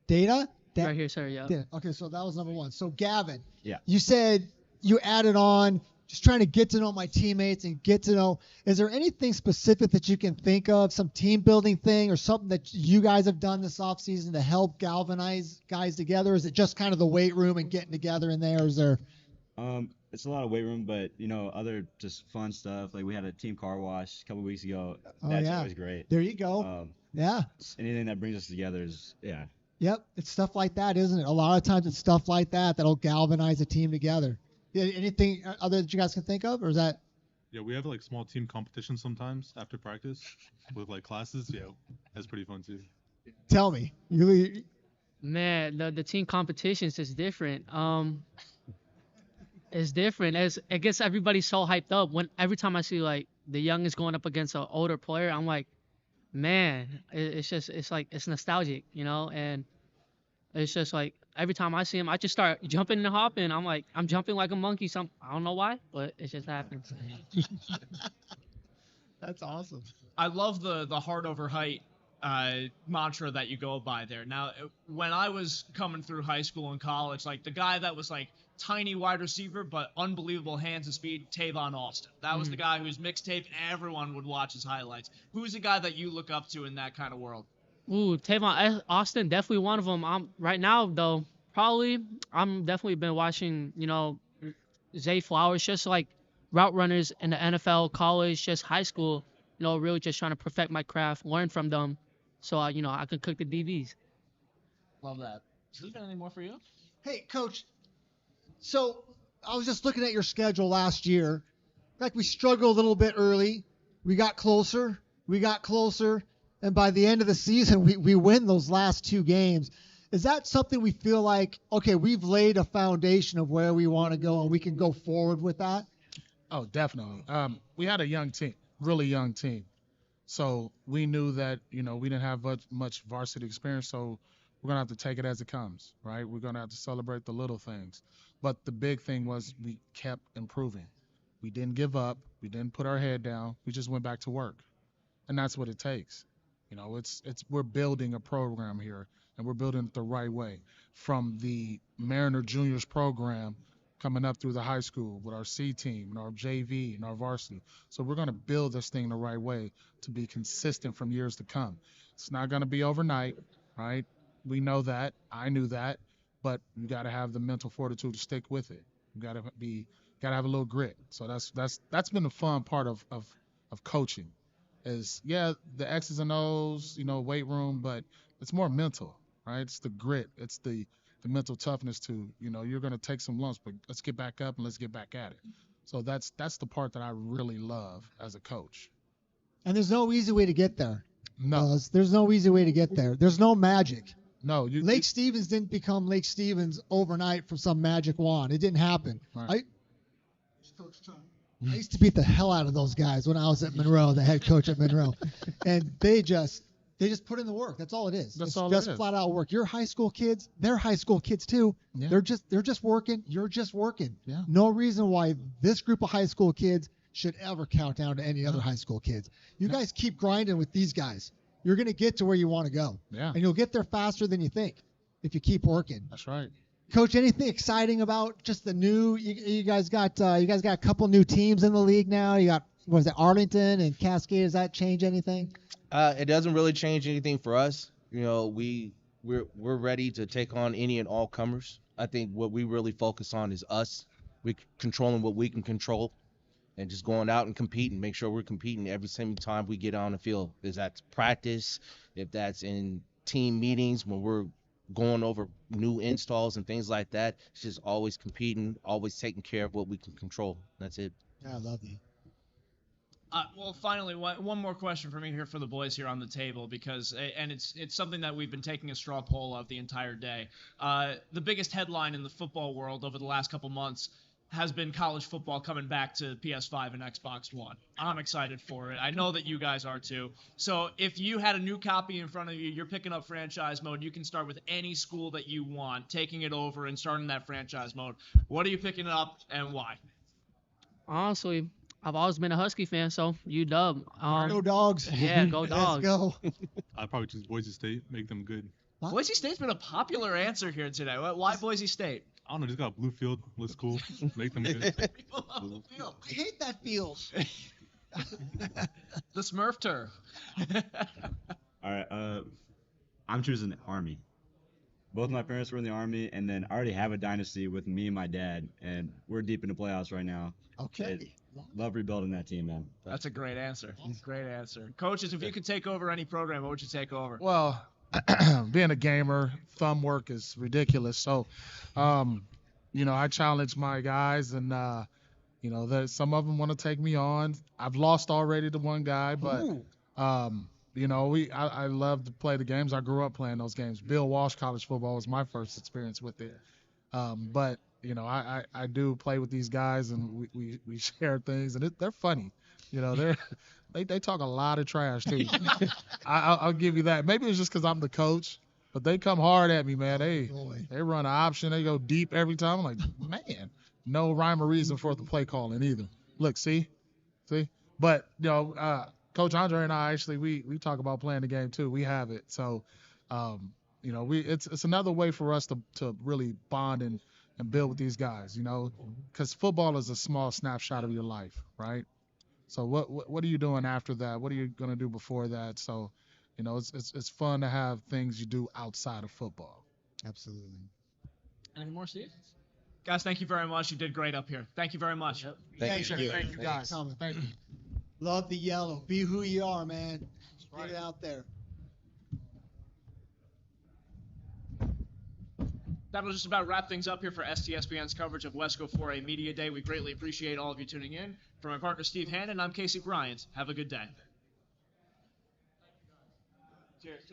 S3: data?
S4: Right here, sir, yeah.
S3: Okay, so that was number one. So Gavin,
S19: yeah,
S3: you said you added on just trying to get to know my teammates and get to know. Is there anything specific that you can think of, some team building thing or something that you guys have done this offseason to help galvanize guys together? Is it just kind of the weight room and getting together in there? Is there?
S19: It's a lot of weight room, but other just fun stuff. Like we had a team car wash a couple weeks ago. That's always great.
S3: There you go. Yeah.
S19: Anything that brings us together is
S3: Yep, it's stuff like that, isn't it? A lot of times it's stuff like that'll galvanize a team together. Anything other that you guys can think of, or is that?
S8: Yeah, we have like small team competitions sometimes after practice with like classes. Yeah, that's pretty fun too.
S3: Tell me.
S4: Man, the team competitions is different. It's different. It gets everybody so hyped up. Every time I see like the youngest going up against an older player, I'm like, man, it's nostalgic, and it's just like every time I see him, I just start jumping and hopping. I'm jumping like a monkey. I don't know why, but it just happens.
S3: That's awesome.
S1: I love the heart over height mantra that you go by there. Now, when I was coming through high school and college, like the guy that was like tiny wide receiver but unbelievable hands and speed, Tavon Austin. That was the guy whose mixtape everyone would watch his highlights. Who's the guy that you look up to in that kind of world?
S4: Ooh, Tavon Austin, definitely one of them. Right now, though, I'm definitely been watching, Zay Flowers, just like route runners in the NFL, college, just high school, really just trying to perfect my craft, learn from them so, I can cook the DBs.
S1: Love that. Is there anything more for you?
S3: Hey, Coach, so I was just looking at your schedule last year. In fact, we struggled a little bit early. We got closer. And by the end of the season, we win those last two games. Is that something we feel like, okay, we've laid a foundation of where we want to go and we can go forward with that?
S21: Oh, definitely. We had a young team, really young team. So we knew that, we didn't have much varsity experience, so we're going to have to take it as it comes, right? We're going to have to celebrate the little things. But the big thing was we kept improving. We didn't give up. We didn't put our head down. We just went back to work. And that's what it takes. We're building a program here, and we're building it the right way. From the Mariner Juniors program coming up through the high school with our C team and our JV and our varsity. So we're going to build this thing the right way to be consistent from years to come. It's not going to be overnight, right? We know that. I knew that. But you got to have the mental fortitude to stick with it. You got to have a little grit. So that's been the fun part of coaching. Is the X's and O's, weight room, but it's more mental, right? It's the grit. It's the mental toughness to, you're going to take some lumps, but let's get back up and let's get back at it. So that's the part that I really love as a coach.
S3: And there's no easy way to get there.
S21: No.
S3: There's no easy way to get there. There's no magic.
S21: No.
S3: Lake Stevens didn't become Lake Stevens overnight from some magic wand. It didn't happen.
S21: Right.
S3: I used to beat the hell out of those guys when I was at Monroe, the head coach at Monroe. And they just put in the work. That's all it is.
S21: That's
S3: it's
S21: all
S3: just
S21: it is.
S3: flat out work. Your high school kids, they're high school kids too.
S21: Yeah.
S3: They're just working. You're just working.
S21: Yeah.
S3: No reason why this group of high school kids should ever count down to any other high school kids. You guys keep grinding with these guys. You're going to get to where you want to go.
S21: Yeah.
S3: And you'll get there faster than you think if you keep working.
S21: That's right.
S3: Coach, anything exciting about just the new? You guys got a couple new teams in the league now. You got Arlington and Cascade. Does that change anything?
S2: It doesn't really change anything for us. We're ready to take on any and all comers. I think what we really focus on is us. We're controlling what we can control, and just going out and competing. Make sure we're competing every single time we get on the field. If that's practice, if that's in team meetings when we're going over new installs and things like that. It's just always competing, always taking care of what we can control. That's it.
S3: Yeah, I love you.
S1: Well, finally, one more question for me here for the boys here on the table, because it's something that we've been taking a straw poll of the entire day. The biggest headline in the football world over the last couple months has been college football coming back to PS5 and Xbox One. I'm excited for it. I know that you guys are too. So if you had a new copy in front of you, you're picking up franchise mode, you can start with any school that you want, taking it over and starting that franchise mode. What are you picking up and why?
S4: Honestly, I've always been a Husky fan, so UW.
S3: Go Dogs.
S4: Yeah, go Dogs.
S3: Let's go.
S8: I'd probably choose Boise State, make them good.
S3: What?
S1: Boise State's been a popular answer here today. Why Boise State?
S8: I don't know, just got a blue field, looks cool, make them good.
S3: I hate that field.
S1: The Smurf turf.
S19: All right, I'm choosing Army. Both my parents were in the Army, and then I already have a dynasty with me and my dad, and we're deep in the playoffs right now.
S3: Okay.
S19: Love rebuilding that team, man.
S1: That's a great answer. Great answer. Coaches, if you could take over any program, what would you take over?
S21: Well, being a gamer, thumb work is ridiculous. So, I challenge my guys, and that some of them want to take me on. I've lost already to one guy, but I love to play the games. I grew up playing those games. Bill Walsh College football was my first experience with it. But I do play with these guys, and we share things, and they're funny. They talk a lot of trash too. I'll give you that. Maybe it's just because I'm the coach, but they come hard at me, man. They run an option. They go deep every time. I'm like, man, no rhyme or reason for the play calling either. Look, see. But Coach Andre and I actually we talk about playing the game too. We have it. So, it's another way for us to really bond and build with these guys. Because football is a small snapshot of your life, right? So what are you doing after that? What are you gonna do before that? So, it's fun to have things you do outside of football.
S3: Absolutely.
S1: Anything more, Steve? Guys, thank you very much. You did great up here. Thank you very much.
S3: Yep.
S21: Thank you guys. Thank you.
S3: Love the yellow. Be who you are, man. Get it out there.
S1: That'll just about wrap things up here for STSPN's coverage of Wesco 4A Media Day. We greatly appreciate all of you tuning in. For my partner Steve Hannon, I'm Casey Bryant. Have a good day. Cheers.